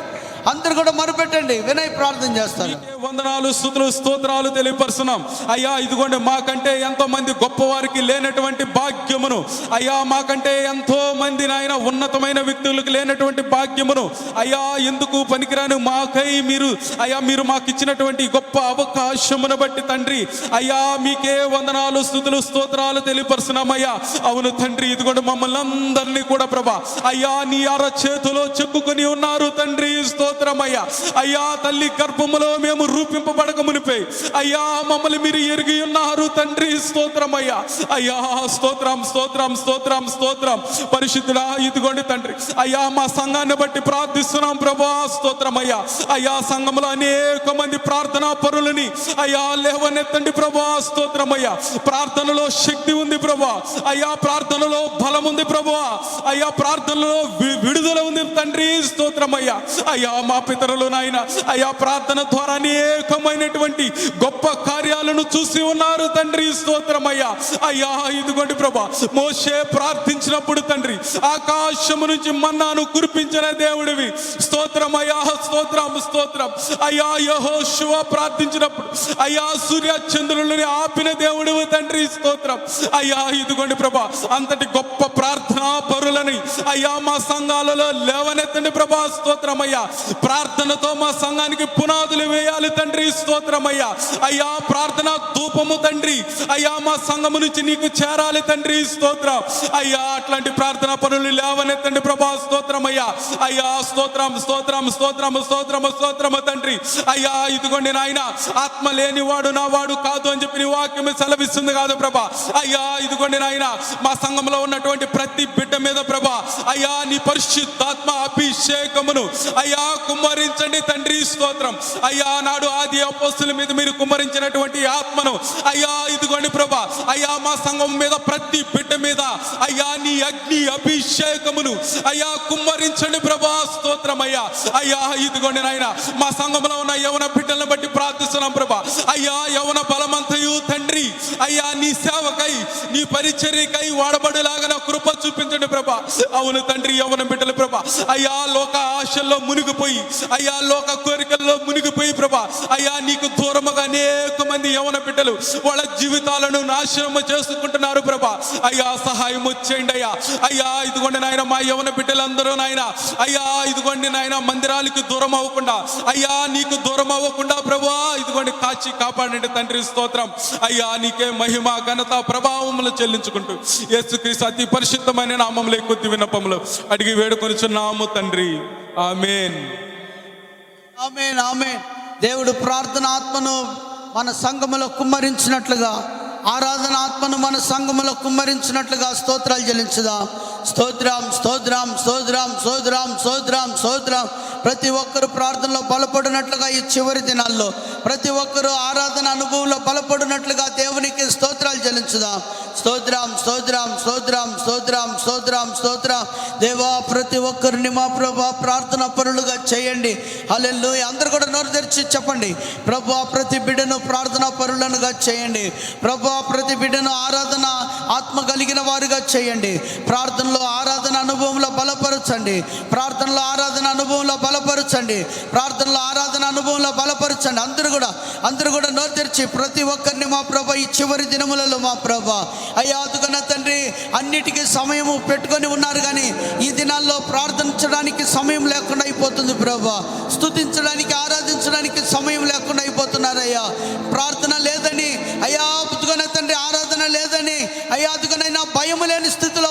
అందరూ కూడా మొరపెట్టండి. వినయ్ ప్రార్థన చేస్తారు. వందనాలు, స్తుతులు, స్తోత్రాలు తెలియపరుస్తున్నాం అయ్యా. ఇదిగోండి మాకంటే ఎంతో మంది గొప్పవారికి లేనటువంటి భాగ్యమును అయ్యా, మాకంటే ఎంతో మంది నాయన ఉన్నతమైన వ్యక్తులకు లేనటువంటి భాగ్యమును అయ్యా, ఎందుకు పనికిరాని మాకై మీరు అయ్యా, మీరు మాకు ఇచ్చినటువంటి గొప్ప అవకాశమును బట్టి తండ్రి అయ్యా మీకే వందనాలు, స్తుతులు, స్తోత్రాలు తెలియపరుస్తున్నాం అయ్యా. అవును తండ్రి, ఇదిగోండి మమ్మల్ని అందరినీ కూడా ప్రభా అయ్యా నీ అర చేతిలో చెక్కుకొని ఉన్నారు తండ్రి. స్తోత్రమయ్యా. అయ్యా తల్లి గర్భములో మేము రూపింపబడక మునిపే అయ్యా మమ్మల్ని మీరు ఎరిగి ఉన్నారు తండ్రి. స్తోత్రమయ్యా. అయ్యా స్తోత్రం, స్తోత్రం, స్తోత్రం, స్తోత్రం. పరిశుద్ధుడా ఇదిగోండి తండ్రి అయ్యా మా సంఘాన్ని బట్టి ప్రార్థిస్తున్నాం ప్రభా. స్తోత్రమయ్యా. అయ్యా సంఘంలో అనేక మంది ప్రార్థనా పరులని అయ్యా లేవనెత్తండి ప్రభా. స్తోత్రమయ్యా. ప్రార్థనలో శక్తి ఉంది ప్రభా అయ్యా, ప్రార్థనలో బలం ఉంది ప్రభా అయ్యా, ప్రార్థనలో విడుదల ఉంది తండ్రి. స్తోత్రమయ్యా. అయ్యా మా పితరులు నాయన అయ్యా ప్రార్థన ద్వారా అనేకమైనటువంటి గొప్ప కార్యాలను చూసి ఉన్నారు తండ్రి. స్తోత్రమయ్యా. అయ్యా ఇదిగోండి ప్రభా మోషే ప్రార్థించినప్పుడు తండ్రి ఆకాశము నుంచి మన్నాను కురిపించిన దేవుడివి. స్తోత్రమయ్యా. స్తోత్రం, స్తోత్రం. అయ్యా యెహోషువ ప్రార్థించినప్పుడు అయ్యా సూర్య చంద్రులని ఆపిన దేవుడివి తండ్రి. స్తోత్రం. అయ్యా ఇదిగోండి ప్రభా అంతటి గొప్ప ప్రార్థనా పరులని అయ్యా మా సంఘాలలో లేవనెత్తండి ప్రభా. స్తోత్రమయ్యా. ప్రార్థనతో మా సంఘానికి పునాదులు వేయాలి తండ్రి. స్తోత్రమయ్యా. అయ్యా ప్రార్థన ధూపము తండ్రి అయ్యా మా సంఘము నుంచి నీకు చేరాలి తండ్రి. స్తోత్రం. అయ్యా అట్లాంటి ప్రార్థన పనులు లేవనెత్తండి ప్రభా. స్తోత్రమయ్యా. అయ్యా స్తోత్రం, స్తోత్రం, స్తోత్రం, స్తోత్రం, స్తోత్రము తండ్రి. అయ్యా ఇదిగోండి నాయన ఆత్మ లేనివాడు నా వాడు కాదు అని చెప్పి నీ వాక్యం సెలవిస్తుంది కాదు ప్రభా. అయ్యా ఇదిగోండి నాయన మా సంఘంలో ఉన్నటువంటి ప్రతి బిడ్డ మీద ప్రభా అయ్యా నీ పరిశుద్ధాత్మ అభిషేకమును అయ్యా కుమ్మరించండి తండ్రి. స్తోత్రం. అయ్యా నాడు ఆది అపోస్తుల మీద మీరు కుమ్మరించినటువంటి ఆత్మను అయ్యా ఇదిగోండి ప్రభా అయ్యా మా సంఘం మీద ప్రతి బిడ్డ మీద అయ్యా నీ అగ్ని అభిషేకమును అయ్యా కుమ్మరించండి ప్రభా. స్తోత్రం అయ్యా. అయ్యా ఇదిగోండి నాయన మా సంఘంలో ఉన్న యవన బిడ్డలను బట్టి ప్రార్థిస్తున్నాం ప్రభా అయ్యా. యవన బలమంతయు తండ్రి అయ్యా నీ సేవకై నీ పరిచర్యకై వాడబడేలాగా కృప చూపించండి ప్రభా. అవును తండ్రి యవన బిడ్డలు ప్రభా అయ్యా లోక ఆశల్లో మునిగిపోయి అయ్యా లోక కోరికల్లో మునిగిపోయి ప్రభా అయ్యా నీకు దూరముగా అనేక మంది యవన బిడ్డలు వాళ్ళ జీవితాలను నాశనము చేసుకుంటున్నారు ప్రభా. అయ్యా సహాయం చేయండి అయ్యా. అయ్యా ఇదిగోండి నాయన మా యవన బిడ్డలందరూ నాయన అయ్యా ఇదిగోండి నాయన మందిరాలకు దూరం అవ్వకుండా అయ్యా నీకు దూరం అవ్వకుండా ప్రభా ఇదిగోండి కాచి కాపాడండి తండ్రి. స్తోత్రం. అయ్యా నీకే మహిమ ఘనత ప్రభావములు చెల్లించుకుంటూ యేసుక్రీస్తు అతి పరిశుద్ధమైన నామములో కొద్ది విన్నపములు అడిగి వేడుకొనిచున్నాము తండ్రి. ఆమేన్. ఆమేన్, ఆమేన్. దేవుడు ప్రార్థన ఆత్మను మన సంఘములో కుమ్మరించినట్లుగా, ఆరాధన ఆత్మను మన సంఘములో కుమ్మరించినట్లుగా స్తోత్రాలు చెల్లించుదాం. స్తోత్రం, స్తోత్రం, స్తోత్రం, స్తోత్రం, స్తోత్రం, స్తోత్రం. ప్రతి ఒక్కరు ప్రార్థనలో బలపడినట్లుగా ఈ చివరి దినాల్లో ప్రతి ఒక్కరు ఆరాధన అనుభవంలో బలపడినట్లుగా దేవునికి స్తోత్రాలు చెల్లించుదాం. స్తోత్రం, స్తోత్రం, స్తోత్రం, స్తోత్రం, స్తోత్రం, స్తోత్రం. దేవా ప్రతి ఒక్కరిని మా ప్రభా ప్రార్థన పరులుగా చేయండి. హల్లెలూయా. అందరూ కూడా నోరు తెరిచి చెప్పండి. ప్రభా ప్రతి బిడ్డను ప్రార్థన పరులనుగా చేయండి. ప్రభా ప్రతి బిడ్డను ఆరాధన ఆత్మ కలిగిన వారుగా చేయండి. ప్రార్థనలో ఆరాధన అనుభవంలో బలపరచండి. ప్రార్థనలో ఆరాధన అనుభవంలో బలపరచండి. ప్రార్థనలో ఆరాధన అనుభవంలో బలపరచండి. అందరూ కూడా నోరు తెరిచి ప్రతి ఒక్కరిని మా ప్రభా ఈ చివరి దినములలో మా ప్రభా అయ్యా అదుగన తండ్రి అన్నిటికీ సమయము పెట్టుకొని ఉన్నారు కానీ ఈ దినాల్లో ప్రార్థించడానికి సమయం లేకుండా అయిపోతుంది ప్రభా. స్తుతించడానికి ఆరాధించడానికి సమయం లేకుండా అయిపోతున్నారయ్యా. ప్రార్థన లేదని అయ్యా అదుగన తండ్రి ఆరాధన లేదని అయ్యా అదుగనైనా భయం లేని స్థితిలో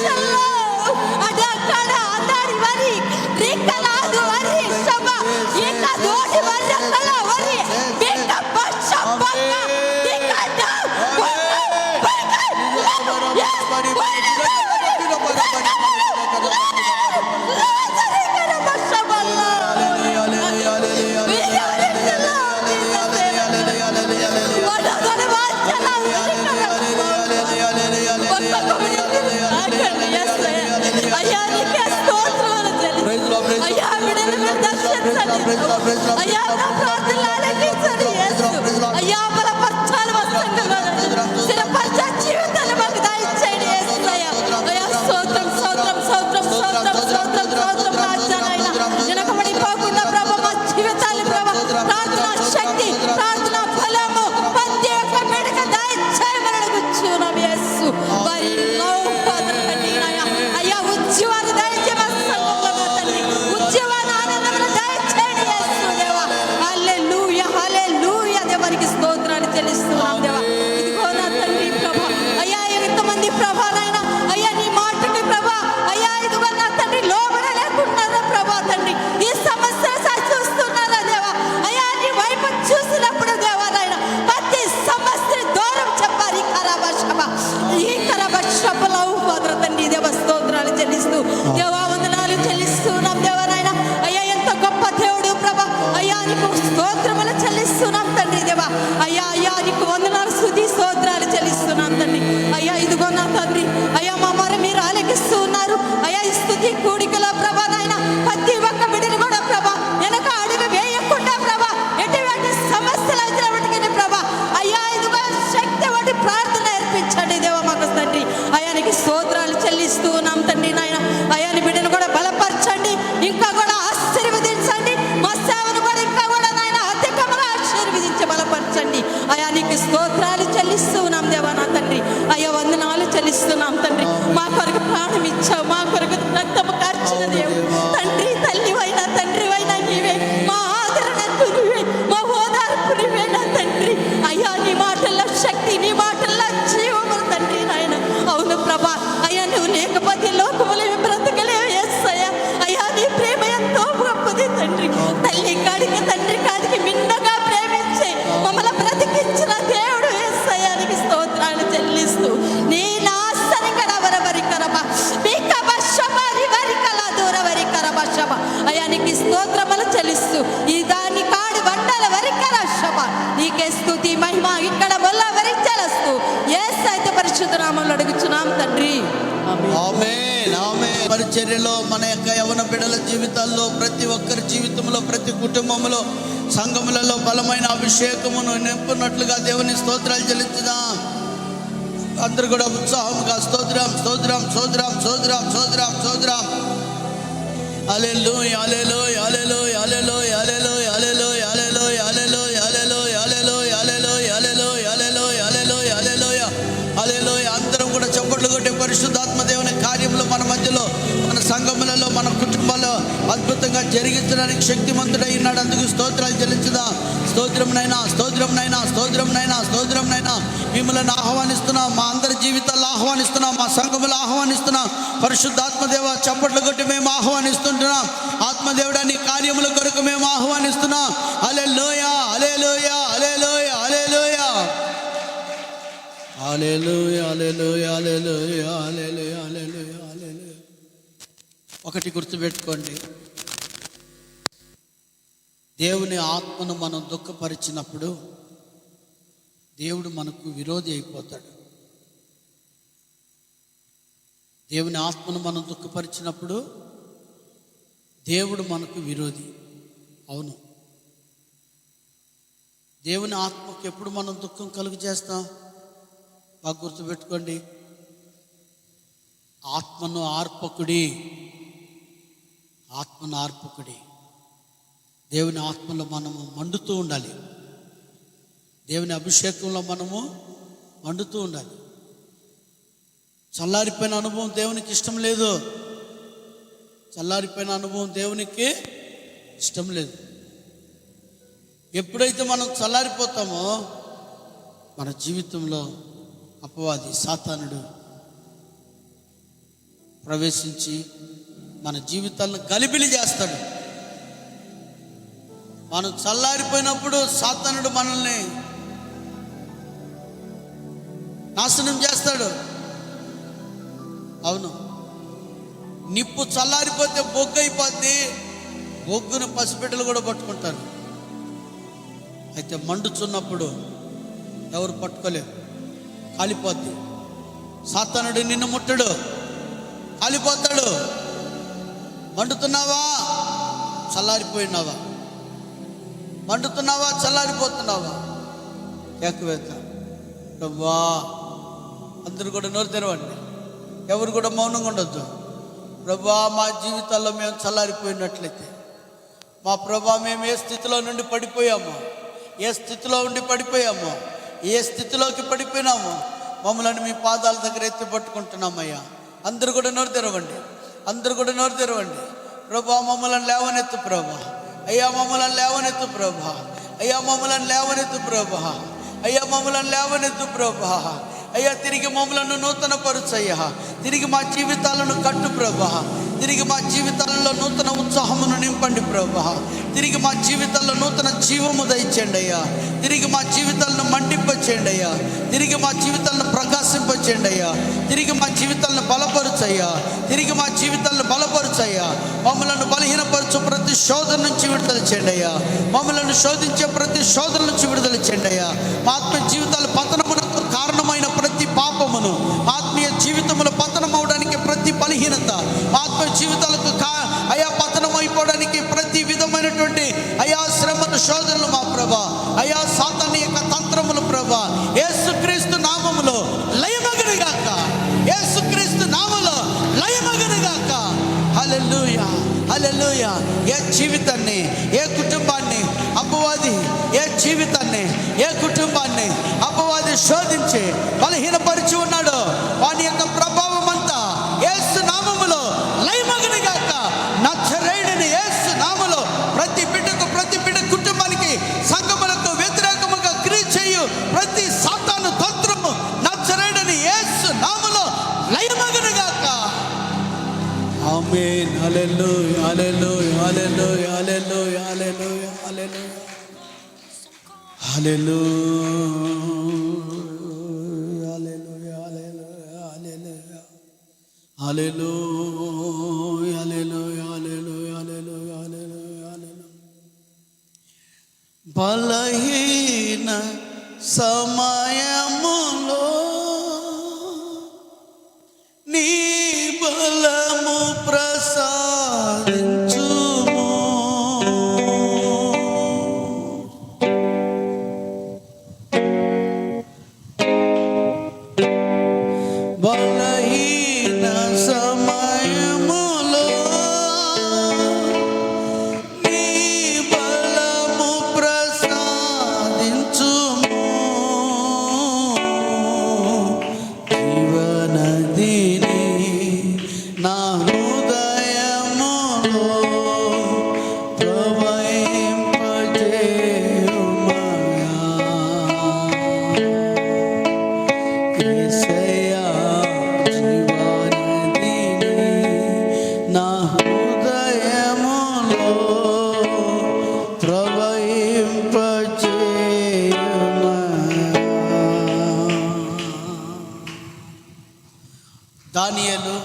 అయ్యా బిడ్డలు మీరు దర్శించండి అయ్యా నా ప్రార్థనలు ఆలకించండి యేసు అయ్యా బలపరచాలి వసంగలను స్థిరపరచే జీవితాలు మాకు దయచేయండి యేసయ్యా అయ్యా స్తోత్రం స్తోత్రం స్తోత్రం స్తోత్రం స్తోత్రం స్తోత్రం రాజానైనా వెనకబడిపోకుండా ప్రభు మా జీవితాలు ప్రభు ప్రార్థన శక్తి ప్రార్థన ఫలము ప్రతి ఒక్క బిడ్డక దయచేయమని అడుగుచున్నాం యేసు వారి అయ్యా ఉద్యోగాన్ని దయచేయమని సంఘంలో తండ్రి ఉద్యోగాన్ని ఆనందమును దయచేయండి యేసు దేవా హల్లెలూయా హల్లెలూయా దేవానికి స్తోత్రాలు చెల్లిస్తున్నాం దేవా ఇదిగో నా తండ్రి ప్రభా అయ్యా ఎంతమంది ప్రభానైనా అయ్యా నీ మాటకి ప్రభా అయ్యా ఇదిగో నా తండ్రి లోబడలేకున్నారా ప్రభా తండ్రి ఈ సమస్య చూస్తున్నారా దేవా అయ్యా నీ వైపు చూసినప్పుడు దేవాలైనా ప్రతి సమస్యని దూరం చెప్పాలి ఈ కరబషబలో ఫాదర్ తండ్రి దేవ స్తోత్రాలు చెల్లిస్తూ దేవా వందనాలు చెల్లిస్తున్నాం దేవనైనా అయ్యా ఎంత గొప్ప దేవుడు ప్రభా అయ్యా నీకు స్తోత్రములు చెల్లిస్తున్నాం తండ్రి దేవా అయ్యా అయ్యా నీకు వందనాలు స్తుతి స్తోత్రాలు చెల్లిస్తున్నాం తండ్రి అయ్యా ఇదిగో నా తండ్రి అయ్యా మా మరి మీరు ఆలకిస్తున్నారు అయ్యా ఈ స్తుతి కూడికల ప్రభా నాయన ప్రతి ఒక్క బిడ్డను కూడా ప్రభా వెనక అడుగు వేయకుండా ప్రభా ఎటువంటి సమస్యలు వచ్చినప్పటికీ ప్రభా అయ్యా ఇదిగో శక్తి వంటి ప్రార్థన నేర్పించండి దేవ మాకు తండ్రి అయానికి స్తోత్రాలు చెల్లిస్తూ ఉన్నాం తండ్రి నాయన అయాని బిడ్డను కూడా బలపరచండి ఇంకా కూడా ఆశీర్వదించండి మా సేవను కూడా ఇంకా కూడా నాయన అధికంగా ఆశీర్వదించి బలపరచండి అయానికి స్తోత్రాలు చెల్లిస్తూ ఉన్నాం దేవా నా తండ్రి అయ్యా వందనాలు చెల్లిస్తున్నాం తండ్రి మా కొరకు ప్రాణం ఇచ్చావు మా కొరకు రక్తము కార్చిన దేవుడు తండ్రి తల్లివైనా తండ్రివైనా నీవే మా ఆదరణకు నీవే మా ఓదార్పు నీవే నా తండ్రి అయ్యా నీ మాటల్లో శక్తి నీ మాటల్లో జీవము తండ్రి నాయన అవును ప్రభా అయ్యా నువ్వు లేకపోతే లోకములు బ్రతకలేవు యేసయ్యా అయ్యా నీ ప్రేమ ఎంతో గొప్పది తండ్రి తల్లి కాడికి తండ్రి కాడికి మిన్నగా ప్రేమించి మమ్మల్ని బ్రతికించిన దేవుడు యేసయ్యానికి స్తోత్రాలు చెల్లిస్తూ నీ నాశని కడవరవరి కరబ బికబ శబరి వరి కల దూరవరి కరబ శబ అయానికి స్తోత్రములు చెల్లిస్తూ ఈ దాని కాడు బండల వరి కల శబ నీకే స్తుతి మహిమ ఇక్కడ వల్ల వరి చెల్లిస్తూ యేసయ్య పరిశుద్ధ నామములో అడుగుచున్నాం తండ్రి ఆమేన్ ఆమేన్. పరిచర్యలో మన యొక్క యవన బిడ్డల జీవితాల్లో ప్రతి ఒక్కరి జీవితంలో ప్రతి కుటుంబంలో సంఘములలో బలమైన అభిషేకమును నింపున్నట్లుగా దేవుని స్తోత్రాలు చెల్లించుదాం. అందరూ కూడా ఉత్సాహంగా స్తోత్రం స్తోత్రం స్తోత్రం స్తోత్రం స్తోత్రం స్తోత్రం హల్లెలూయా hallelujah hallelujah hallelujah hallelujah hallelujah hallelujah hallelujah hallelujah hallelujah hallelujah hallelujah hallelujah hallelujah hallelujah hallelujah. అందరం కూడా చప్పట్లు కొట్టి పరిశుద్ధాత్మ దేవుని కార్యములు మన మధ్యలో మన సంఘములలో మన కుటుంబాల్లో అద్భుతంగా జరిగించడానికి శక్తిమంతుడై ఉన్నాడు. అందుకు స్తోత్రాలు చెల్లించుదా. స్తోత్రంనైనా స్తోత్రంనైనా స్తోత్రంనైనా స్తోత్రంనైనా మిమ్మల్ని ఆహ్వానిస్తున్నాం, మా అందరి జీవితాల్లో ఆహ్వానిస్తున్నాం, మా సంఘములు ఆహ్వానిస్తున్నాం. పరిశుద్ధాత్మదేవ చప్పట్లు కొట్టి మేము ఆహ్వానిస్తుంటున్నాం. ఆత్మదేవుడా నీ కార్యముల కొరకు మేము ఆహ్వానిస్తున్నాం. హల్లెలూయా hallelujah hallelujah hallelujah hallelujah hallelujah hallelujah hallelujah hallelujah హల్లెలూయా. ఒకటి గుర్తుపెట్టుకోండి, దేవుని ఆత్మను మనం దుఃఖపరిచినప్పుడు దేవుడు మనకు విరోధి అయిపోతాడు. దేవుని ఆత్మను మనం దుఃఖపరిచినప్పుడు దేవుడు మనకు విరోధి. అవును, దేవుని ఆత్మకు ఎప్పుడు మనం దుఃఖం కలుగు చేస్తాం? బాగా గుర్తుపెట్టుకోండి, ఆత్మను ఆర్పకుడి, ఆత్మను ఆర్పకుడి. దేవుని ఆత్మలో మనము మండుతూ ఉండాలి. దేవుని అభిషేకంలో మనము మండుతూ ఉండాలి. చల్లారిపోయిన అనుభవం దేవునికి ఇష్టం లేదు. చల్లారిపోయిన అనుభవం దేవునికి ఇష్టం లేదు. ఎప్పుడైతే మనం చల్లారిపోతామో మన జీవితంలో అపవాది సాతానుడు ప్రవేశించి మన జీవితాలను గలిబిలి చేస్తాడు. మనం చల్లారిపోయినప్పుడు సాతానుడు మనల్ని నాశనం చేస్తాడు. అవును, నిప్పు చల్లారిపోతే బొగ్గు అయిపోద్ది, బొగ్గును పసిబిడ్డలు కూడా పట్టుకుంటారు. అయితే మండుచున్నప్పుడు ఎవరు పట్టుకోలేరు, కాలిపోద్ది. సాతానుడు నిన్ను ముట్టడు, కాలిపోతాడు. మండుతున్నావా, చల్లారిపోయినావా? మండుతున్నావా, చల్లారిపోతున్నావా? కేకవేద్దాం. ప్రభువా, అందరూ కూడా నోరు తెరవండి, ఎవరు కూడా మౌనంగా ఉండొద్దు. ప్రభువా, మా జీవితాల్లో మేము చల్లారిపోయినట్లయితే, మా ప్రభువా, మేము ఏ స్థితిలో నుండి పడిపోయామో, ఏ స్థితిలో ఉండి పడిపోయామో, ఏ స్థితిలోకి పడిపోయినామో మమ్మల్ని మీ పాదాల దగ్గర ఎత్తి పట్టుకుంటున్నామయ్యా. అందరూ కూడా నోరు తెరవండి, అందరూ కూడా నోరు తెరవండి. ప్రభువా, మమ్మల్ని లేవనెత్తు ప్రభా. అయ్యా, మమ్మల్ని లేవనెత్తు ప్రభా. అయ్యా, మమ్మల్ని లేవనెత్తు ప్రభా. అయ్యా, మమ్మల్ని లేవనెత్తు ప్రభా. అయ్యా, తిరిగి మమ్మలను నూతన పరుచయ్యా. తిరిగి మా జీవితాలను కట్టు ప్రభా. తిరిగి మా జీవితాలలో నూతన ఉత్సాహమును నింపండి ప్రభా. తిరిగి మా జీవితాల్లో నూతన జీవము దయచేయండి అయ్యా. తిరిగి మా జీవితాలను మండింపచేయండి అయ్యా. తిరిగి మా జీవితాలను ప్రకాశింపచేయండి అయ్యా. తిరిగి మా జీవితాలను బలపరుచయ్యా. తిరిగి మా జీవితాలను బలపరుచయ్యా. మమ్మలను బలహీనపరచు ప్రతి శోధన నుంచి విడుదల చేయండి అయ్యా. మమ్మలను శోధించే ప్రతి శోధన నుంచి విడుదల చేయండి అయ్యా. మా ఆత్మీయ జీవితాల పతనమునకు కారణమైన ప్రతి పాపమును, ఆత్మీయ జీవితములో పతనం అవడానికి ప్రతి బలహీనత, ఆత్మీయ జీవితాలకు అయా పతనం అయిపోవడానికి ప్రతి విధమైనటువంటి అయా శ్రమను, శోధనలు మా ప్రభా, అయా సాతాను యొక్క తంత్రములు ప్రభా, యేసుక్రీస్తు నామములో లయమగనుగాక. యేసుక్రీస్తు నామములో లయమగనుగాక. హల్లెలూయా, హల్లెలూయా. ఏ జీవితాన్ని, ఏ కుటుంబాన్ని అపవాది, ఏ జీవితాన్ని, ఏ కుటుంబాన్ని అపవాది శోధించి బలహీనపరిచి ఉన్నాడు, వాని యొక్క ప్రభావం అంతా యేసు నామములో లయమగనుగాక. నజరేయుడైన యేసు నామములో ప్రతి బిడ్డకు, ప్రతి బిడ్డ కుటుంబానికి, సంఘములకు వ్యతిరేకముగా క్రియ చేయు ప్రతి సాతాను తంత్రము నజరేయుడైన యేసు నామములో లయమగనుగాక. ఆమేన్. Hallelujah, hallelujah, hallelujah, hallelujah, hallelujah, hallelujah, hallelujah, hallelujah, hallelujah, hallelujah, hallelujah, hallelujah, hallelujah, హల్లెలూయా. బలహీన సమయములో నీ బలము ప్రసాదించుము. బలహీన సమయములో నీ బలము ప్రసాదించుము. జీవనదిని నా హృదయములో ప్రవహింపజేయుమయా. యేసయ్యా, జీవనదిని నా హృదయములో ప్రవహింపజేయుమయా. దానియేలు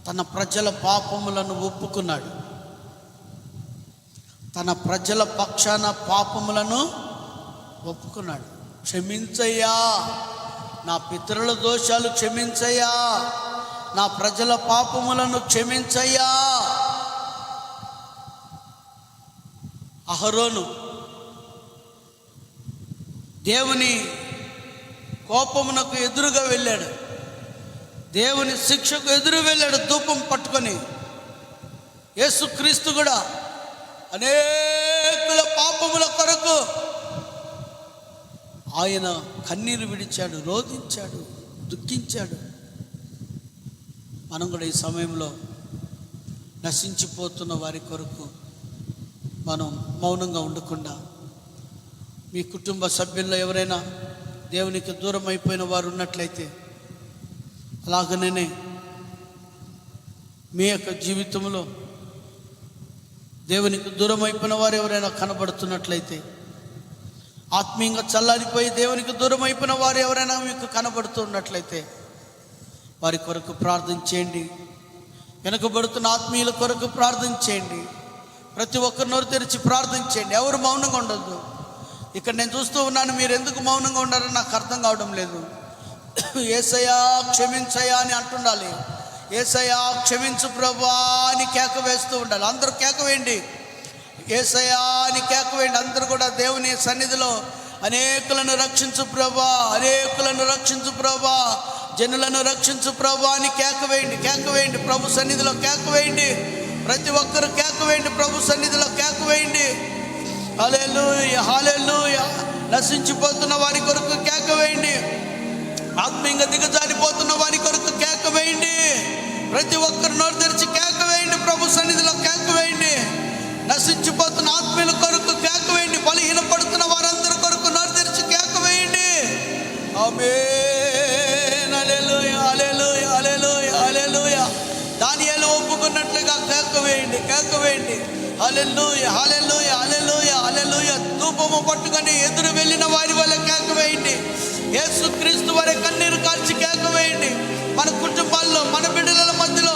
తన ప్రజల పాపములను ఒప్పుకున్నాడు. తన ప్రజల పక్షాన పాపములను ఒప్పుకున్నాడు. క్షమించయ్యా, నా పితరుల దోషాలు క్షమించయ్యా, నా ప్రజల పాపములను క్షమించయ్యా. అహరోను దేవుని కోపమునకు ఎదురుగా వెళ్ళాడు, దేవుని శిక్షకు ఎదురు వెళ్ళాడు ధూపం పట్టుకొని. యేసుక్రీస్తు కూడా అనేకుల పాపముల కొరకు ఆయన కన్నీరు విడిచాడు, రోధించాడు, దుఃఖించాడు. మనం కూడా ఈ సమయంలో నశించిపోతున్న వారి కొరకు మనం మౌనంగా ఉండకుండా, మీ కుటుంబ సభ్యుల్లో ఎవరైనా దేవునికి దూరం అయిపోయిన వారు ఉన్నట్లయితే, అలాగనే మీ యొక్క జీవితంలో దేవునికి దూరం అయిపోయిన వారు ఎవరైనా కనబడుతున్నట్లయితే, ఆత్మీయంగా చల్లారిపోయి దేవునికి దూరం అయిపోయిన వారు ఎవరైనా మీకు కనబడుతున్నట్లయితే వారి కొరకు ప్రార్థన చేయండి. వెనుకబడుతున్న ఆత్మీయుల కొరకు ప్రార్థన చేయండి. ప్రతి ఒక్కరు నోరు తెరిచి ప్రార్థన చేయండి. ఎవరు మౌనంగా ఉండొద్దు. ఇక్కడ నేను చూస్తూ ఉన్నాను, మీరు ఎందుకు మౌనంగా ఉన్నారని నాకు అర్థం కావడం లేదు. యేసయ్యా క్షమించయ్యా అని అంటుండాలి. యేసయ్యా క్షమించు ప్రభా అని కేక వేస్తూ ఉండాలి. అందరూ కేక వేయండి, యేసయ్యా అని కేక వేయండి. అందరూ కూడా దేవుని సన్నిధిలో అనేకులను రక్షించు ప్రభా, అనేకులను రక్షించు ప్రభా, జనులను రక్షించు ప్రభా అని కేక వేయండి, కేక వేయండి. ప్రభు సన్నిధిలో కేక వేయండి, ప్రతి ఒక్కరు కేక వేయండి, ప్రభు సన్నిధిలో కేక వేయండి. హల్లెలూయా, హల్లెలూయా. నశించిపోతున్న వారి కొరకు కేక వేయండి, ఆత్మీయంగా దిగజారిపోతున్న వారి కొరకు కేక వేయండి. ప్రతి ఒక్కరు నోరు తెరిచి కేక వేయండి, ప్రభు సన్నిధిలో కేక వేయండి. నశించిపోతున్న ఆత్మీయుల కొరకు కేక వేయండి, బలహీనపడుతున్న వారందరి కొరకు నోరు తెరిచి కేక వేయండి. ఆమేన్, హల్లెలూయా, హల్లెలూయా, హల్లెలూయా, హల్లెలూయా. దానియేలు ఒప్పుకున్నట్లుగా కేక వేయండి, కేక వేయండి. హల్లెలూయా, హల్లెలూయా, హల్లెలూయా, హల్లెలూయా. ధూపము పట్టుకొని ఎదురు వెళ్ళిన వారి వల్ల కేక వేయండి. యేసుక్రీస్తు వారి కన్నీరు కార్చి కేక వేయండి. మన కుటుంబాల్లో, మన బిడ్డల మధ్యలో,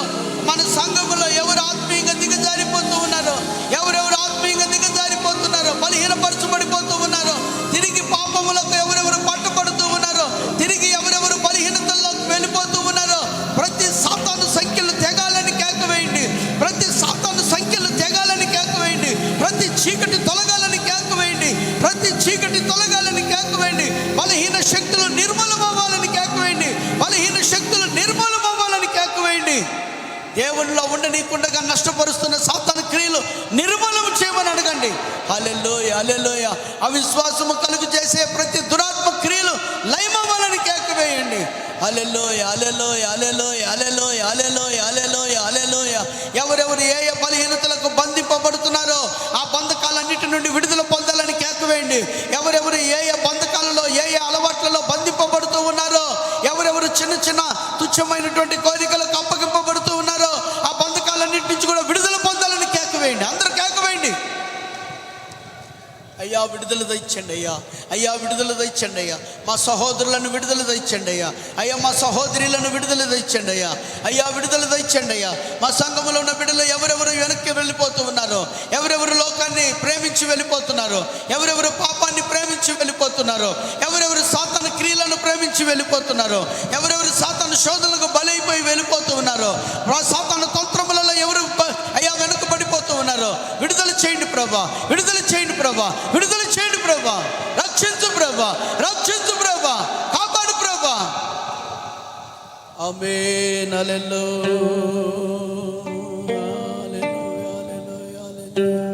మన సంఘములో ఎవరు ఆత్మీయంగా దిగజారిపోతూ ఉన్నారో, ఎవరెవరు ఆత్మీయంగా దిగజారిపోతున్నారో, బలహీనపరచబడిపోతూ ఉన్నారో, తిరిగి పాపములకు ఎవరెవరు పట్టుబడుతూ ఉన్నారో, తిరిగి ఎవరెవరు బలహీనతల్లోకి వెళ్ళిపోతూ ఉన్నారో, ప్రతి సాతాను సంఖ్యలు తెగాలని కేక వేయండి, ప్రతి సాతాను సంఖ్యలు తెగాలని కేక వేయండి, ప్రతి చీకటి తొలగాలని కేక వేయండి, ప్రతి చీకటి తొలగాలని కేక వేయండి. బలహీన శక్తులు నిర్మూలం అవ్వాలని కేక వేయండి, బలహీన శక్తులు నిర్మూలం అవ్వాలని కేక వేయండి. దేవునిలో ఉండనీయకుండా నష్టపరుస్తున్న సాతాను క్రియలు నిర్మూలన చేయమని అడగండి. హల్లెలూయా, హల్లెలూయా. అవిశ్వాసము కలుగు చేసే ప్రతి దురాత్మ క్రియలు లయమవ్వాలని కేక వేయండి. హల్లెలూయా, hallelujah, hallelujah, hallelujah, hallelujah, hallelujah, హల్లెలూయా. ఎవరెవరు ఏ ఏ బలహీనతలకు బంధింపబడుతున్నారో ఆ బంధకాలన్నిటి నుండి విడుదల పొందాలని కేక వేయండి. ఎవరెవరు ఏ ఏ బంధకాలలో, ఏ ఏ అలవాట్లలో బంధింపబడుతూ ఉన్నారో, ఎవరెవరు చిన్న చిన్న తుచ్చమైనటువంటి కోరికలకు అప్పగింపబడుతూ ఉన్నారో ఆ బంధకాలన్నిటి నుంచి కూడా విడుదల పొందాలని కేక వేయండి. అందరూ కేక వేయండి. అయ్యా విడుదల దయచండి అయ్యా, అయ్యా విడుదల దయచండి అయ్యా. మా సహోదరులను విడుదల దయచండి అయ్యా, అయ్యా మా సహోదరులను విడుదల దయచండి అయ్యా, అయ్యా విడుదల దయచండి అయ్యా. మా సంఘములో ఉన్న బిడ్డలు ఎవరెవరు వెనక్కి వెళ్ళిపోతూ ఉన్నారో, ఎవరెవరు లోకాన్ని ప్రేమించి వెళ్ళిపోతున్నారో, ఎవరెవరు పాపాన్ని ప్రేమించి వెళ్ళిపోతున్నారో, ఎవరెవరు సాతాను క్రియలను ప్రేమించి వెళ్ళిపోతున్నారో, ఎవరెవరు సాతాను శోధనలకు బలైపోయి వెళ్ళిపోతూ ఉన్నారో, సాతాను తంత్రములలో ఎవరు అయ్యా వెనుకబడిపోతూ ఉన్నారో విడుదల చేయండి ప్రభా, విడుదల చేయండి ప్రభా, విడుదల చేయండి ప్రభా. రక్షించు ప్రభా, రక్షించు ప్రభా, కాపాడు ప్రభా. ఆమేన్, హల్లెలూయా, హల్లెలూయా, హల్లెలూయా.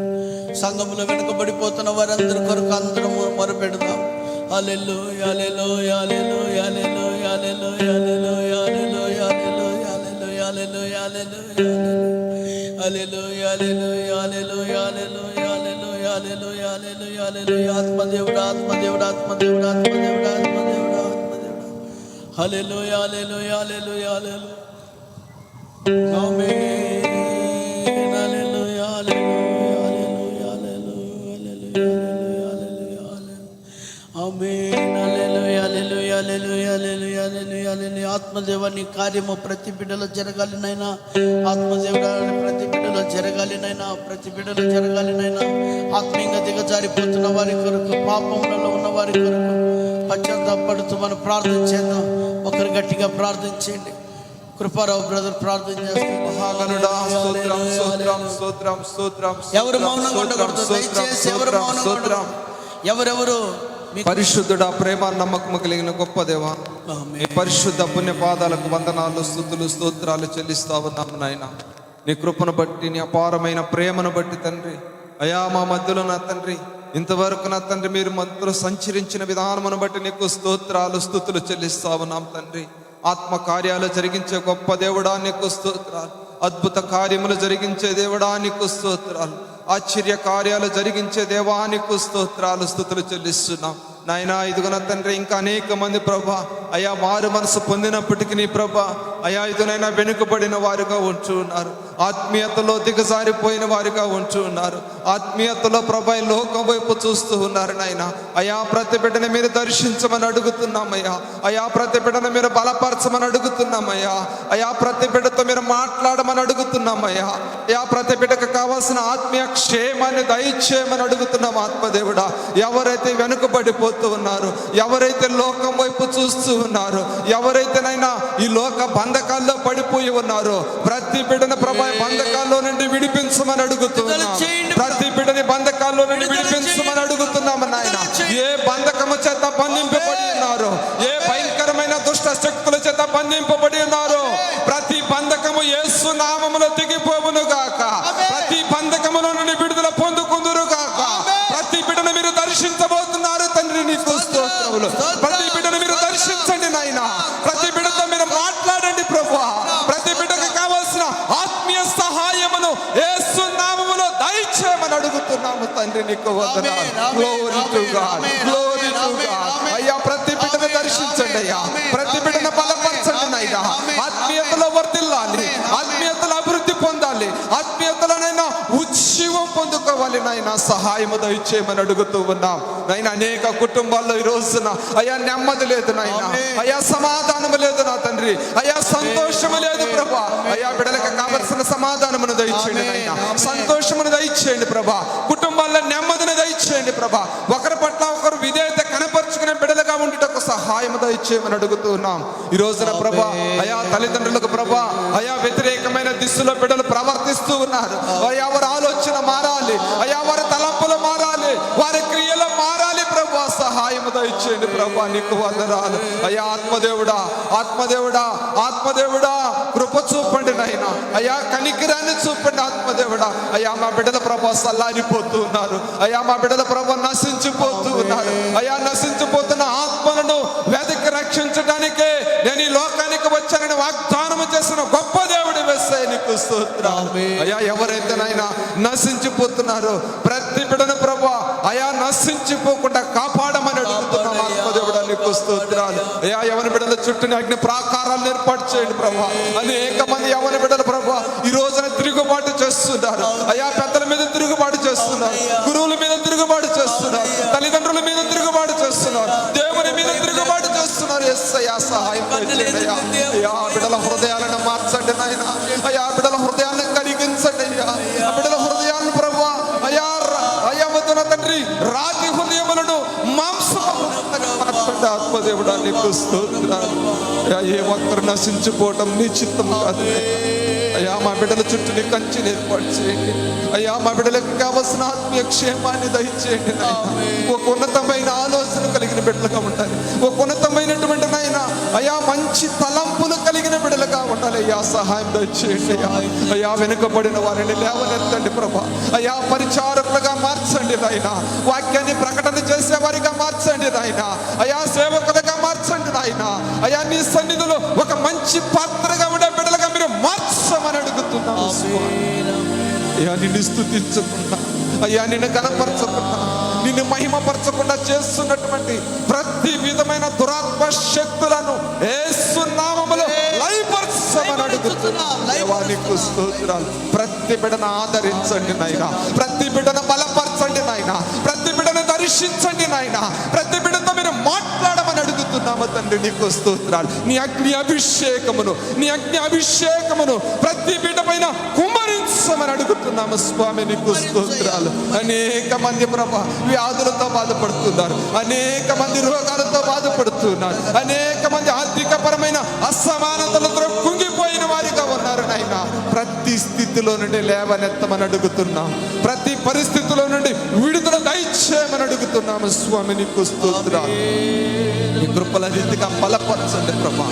సంఘములో వెనుకబడిపోతున్న వారందరి కొరకు అందరం మొరపెడదాం. హల్లెలూయా, hallelujah, hallelujah, hallelujah, hallelujah, hallelujah, hallelujah, hallelujah, hallelujah, hallelujah, hallelujah, hallelujah, hallelujah, hallelujah, hallelujah, hallelujah, hallelujah, హల్లెలూయా. ఆత్మదేవుడా, ఆత్మదేవుడా, ఆత్మదేవుడా, ఆత్మదేవుడా, ఆత్మదేవుడా, ఆత్మదేవుడా. హల్లెలూయా, hallelujah, hallelujah, hallelujah. Amen, hallelujah, hallelujah, hallelujah, hallelujah, hallelujah, hallelujah, hallelujah. Amen, hallelujah, hallelujah, hallelujah, hallelujah, hallelujah, హల్లెలూయా. ఆత్మదేవ నీ కార్యము ప్రతి బిడ్డలో జరగాలి నైనా, ఆత్మదేవుడా ప్రతి బిడ్డలో జరగాలి నైనా, ప్రతి బిడ్డలో జరగాలి నైనా. ఆత్మీయంగా దిగజారిపోతున్న వారి కొరకు, పాపములలో ఉన్న వారి కొరకు పశ్చాత్తాపడుతూ మనం ప్రార్థన చేద్దాం. ఒకరు గట్టిగా ప్రార్థించండి. కృపారావు బ్రదర్ ప్రార్థన చేస్తారు. ఎవరు మౌనంగా ఉండకూడదు దయచేసి, ఎవరు మౌనంగా ఉండకూడదు. ఎవరెవరు పరిశుద్ధుడా, ప్రేమ నమ్మకము కలిగిన గొప్ప దేవా, నీ పరిశుద్ధ పుణ్య పాదాలకు వందనాలు, స్తుతులు, స్తోత్రాలు చెల్లిస్తా ఉన్నాము నాయన. నీ కృపను బట్టి, నీ అపారమైన ప్రేమను బట్టి తండ్రి, అయా మా మధ్యలో నా తండ్రి ఇంతవరకు నా తండ్రి మీరు మధ్యలో సంచరించిన విధానమును బట్టి నీకు స్తోత్రాలు, స్తుతులు చెల్లిస్తా ఉన్నాం తండ్రి. ఆత్మ కార్యాలు జరిగించే గొప్ప దేవుడా నీకు స్తోత్రాలు, అద్భుత కార్యములు జరిగించే దేవుడా నీకు స్తోత్రాలు, ఆశ్చర్య కార్యాలు జరిగించే దేవానికి స్తోత్రాలు, స్తుతులు చెల్లిస్తున్నాం నాయనా. ఇదిగోన తండ్రి ఇంకా అనేక మంది ప్రభా అయా మారు మనసు పొందినప్పటికీ నీ ప్రభా అయా ఇదినైనా వెనుకబడిన వారుగా ఉంటూ ఉన్నారు, ఆత్మీయతలో దిగజారిపోయిన వారుగా ఉంటూ ఉన్నారు, ఆత్మీయతలో ప్రభా లోకం వైపు చూస్తూ ఉన్నారు నాయన. అయా ప్రతి బిడ్డని మీరు దర్శించమని అడుగుతున్నామయ్యా, అయా ప్రతి బిడ్డను మీరు బలపరచమని అడుగుతున్నామయ్యా, అయా ప్రతి బిడ్డతో మీరు మాట్లాడమని అడుగుతున్నామయ్యా, అయా ప్రతి బిడ్డకు కావాల్సిన ఆత్మీయ క్షేమాన్ని దయచేయమని అడుగుతున్నాం. ఆత్మదేవుడా ఎవరైతే వెనుకబడిపోతూ ఉన్నారు, ఎవరైతే లోకం వైపు చూస్తూ ఉన్నారు, ఎవరైతేనైనా ఈ లోక బంధ బంధకాల్లో పడిపోయి ఉన్నారు, ప్రతి బిడ్డను ప్రభా బంధకాల్లో నుండి విడిపించమని అడుగుతున్నాం. ప్రతి బిడ్డని బంధకాల్లో నుండి విడిపించమని అడుగుతున్నాము నాయన. ఏ బంధకము చేత బంధింపబడి ఉన్నారు, ఏ భయంకరమైన దుష్ట శక్తుల చేత బంధింపబడి ఉన్నారు, ప్రతి బంధకము యేసు నామములో తెగిపోవును గాక. ప్రతి బంధకములో నుండి విడుదల పొందుకుందురు గాక. ప్రతి బిడ్డను మీరు దర్శించబోతున్నారు తండ్రి, నీకు స్తోత్రములు. ప్రతి బిడ్డను మీరు దర్శించండి నాయన. ప్రతి బిడ్డతో మీరు మాట్లాడండి ప్రభువా. ప్రతి బిడ్డకు కావాల్సిన ఆత్మీయ సహాయమును యేసు నామములో దయచేయమని అడుగుతున్నాము తండ్రి, నీకు వందనాలు. Glory to God, glory to God. అయ్యా ప్రతి బిడ్డను దర్శించండి అయ్యా, ప్రతి బిడ్డను బలపరచండి నాయన. ఆత్మీయతలో వర్ధిల్లాలి, ఆత్మీయతలో అభివృద్ధి పొందాలి, ఆత్మీయతలోనైనా ఉజ్జీవం పొందుకోవాలి నాయన. సహాయము దయచేయమని అడుగుతూ ఉన్నాం నాయన. అనేక కుటుంబాల్లో ఈ రోజున అయ్యా నెమ్మది లేదు నాయన, అయ్యా సమాధానము లేదు నా తండ్రి, అయ్యా సంతోషము లేదు ప్రభా. అయ్యా బిడ్డలకు కావలసిన సమాధానమును దయచేయండి నాయన, సంతోషమును దయచేయండి ప్రభా. కుటుంబాల్లో నెమ్మదిని దయచేయండి ప్రభా. ఒకరి పట్ల ఒకరు విధేయత కనపరుచుకునే బిడ్డలుగా ఉండుటకు సహాయము దయచేయమని అడుగుతూ ఉన్నాం ఈ రోజున ప్రభా. అయా తల్లిదండ్రులకు ప్రభా అయా వ్యతిరేకమైన దిశలో బిడ్డలు ప్రవర్తిస్తూ ఉన్నారు. అయ్యా వారి ఆలోచన మారాలి, అయ్యా వారి తలంపులు మారాలి, వారి క్రియలు మారాలి ప్రభా. సహాయము దయచేయండి ప్రభా, నీకు వందనాలు. అయ్యా ఆత్మదేవుడా, ఆత్మదేవుడా, ఆత్మదేవుడా కృప చూపండి నాయన. అయ్యా కనికిరాన్ని చూపండి ఆత్మదేవుడా. అయ్యా మా బిడ్డల ప్రభా సల్లారిపోతూ ఉన్నారు, అయ్యా మా బిడ్డల ప్రభా నశించిపోతూ ఉన్నారు. అయ్యా నశించిపోతున్న ఆత్మలను వెదకి రక్షించడానికే నేను ఈ లోకానికి వచ్చానని వాగ్దానము చేసిన గొప్ప దేవుడు యేసయ్య, నీకు స్తోత్రాలు. అయ్యా ఎవరైతే నాయనా నశించిపోతున్నారో ప్రతి బిడ్డను ప్రభా అయా నశించిపోకుండా కాపాడమని అడుగుతున్నాం ఆత్మదేవుడా, నీకు స్తోత్రాలు. అయ్యా ఎవరి బిడ్డల చుట్టూని అగ్ని ప్రాకారాలను ఏర్పాటు చేయండి ప్రభా. అనేక మంది ఎవరి బిడ్డలు ప్రభా ఈ రోజున తిరుగుబాటు చేస్తున్నారు. అయ్యా పెద్దల మీద తిరుగుబాటు చేస్తున్నారు, గురువుల మీద తిరుగుబాటు చేస్తున్నారు, తల్లిదండ్రుల మీద తిరుగుబాటు చేస్తున్నారు, దేవుని మీద తిరుగుబాటు చేస్తున్నారు. యేసయ్యా సహాయం చేయండి అయ్యా. బిడ్డల హృదయాలను మార్చండి నాయన. అయ్యా బిడ్డల హృదయాలను కరిగించండి అయ్యా. బిడ్డల హృదయాలను ప్రభా అయ్యా అయ్యా వద్దున తండ్రి రాతి హృదయములను మాంసము మార్చండి ఆత్మదేవుడా, నీకు స్తోత్రాలు. ఏ ఒక్కరు నశించిపోవటం నీ చిత్తం కాదు అయ్యా. మా బిడ్డల చుట్టూ నీ కంచెని ఏర్పాటు చేయండి అయ్యా. మా బిడ్డలకు కావలసిన ఆత్మీయ క్షేమాన్ని దయచేయండి నాయన. ఒక ఉన్నతమైన ఆలోచన కలిగిన బిడ్డలుగా ఉండాలి, ఒక ఉన్నతమైనటువంటి నాయన అయ్యా మంచి తలంపులు కలిగిన బిడ్డలుగా ఉండాలి అయ్యా. సహాయం దయచేయండి అయ్యా. అయ్యా వెనుకబడిన వారిని లేవనెత్తండి ప్రభా. అయ్యా పరిచారకులుగా మార్చండి నాయన, వాక్యాన్ని ప్రకటన చేసే వారిగా మార్చండి నాయన. అయ్యా సేవకులుగా మార్చండి నాయన. అయ్యా నీ సన్నిధిలో ఒక మంచి పాత్రగా ఉండే బిడ్డలుగా మీరు మార్చమని అడుగుతున్నాము. అయ్యా నిన్ను స్తుతించకుండా, అయ్యా నిన్ను కనపరచకుండా, నిన్ను మహిమపరచకుండా చేస్తున్నటువంటి ప్రతి విధమైన దురాత్మ శక్తులను యేసు నామములో లయపరచమని అడుగుతున్నాము. నీకు స్తోత్రాలు. ప్రతి బిడ్డను ఆదరించండి నాయనా, ప్రతి బిడ్డను బలపరచండి నాయనా, ప్రతి బిడ్డను దర్శించండి నాయనా, ప్రతి బిడ్డతో మీరు మాట్లాడమని అడుగుతున్నాము తండ్రి, నీకు స్తోత్రాలు. నీ అగ్ని అభిషేకమును, నీ అగ్ని అభిషేకమును ప్రతి బిడ్డ పైన కుమ్మరించమని అడుగుతున్నాము స్వామి, నీకు స్తోత్రాలు. అనేక మంది ప్రభా వ్యాధులతో బాధపడుతున్నారు, అనేక మంది రోగాలతో బాధపడుతున్నారు, అనేక మంది ఆర్థిక పరమైన అసమానతలతో కుంగిపోయిన వారిగా ఉన్నారు నాయన. ప్రతి స్థితిలో నుండి లేవనెత్తమని అడుగుతున్నాం, ప్రతి పరిస్థితిలో నుండి విడుదల దయచేయమని అడుగుతున్నాము స్వామి, నీకు స్తోత్రాలు. నీ కృపల రీతిగా బలపరచండి ప్రభా.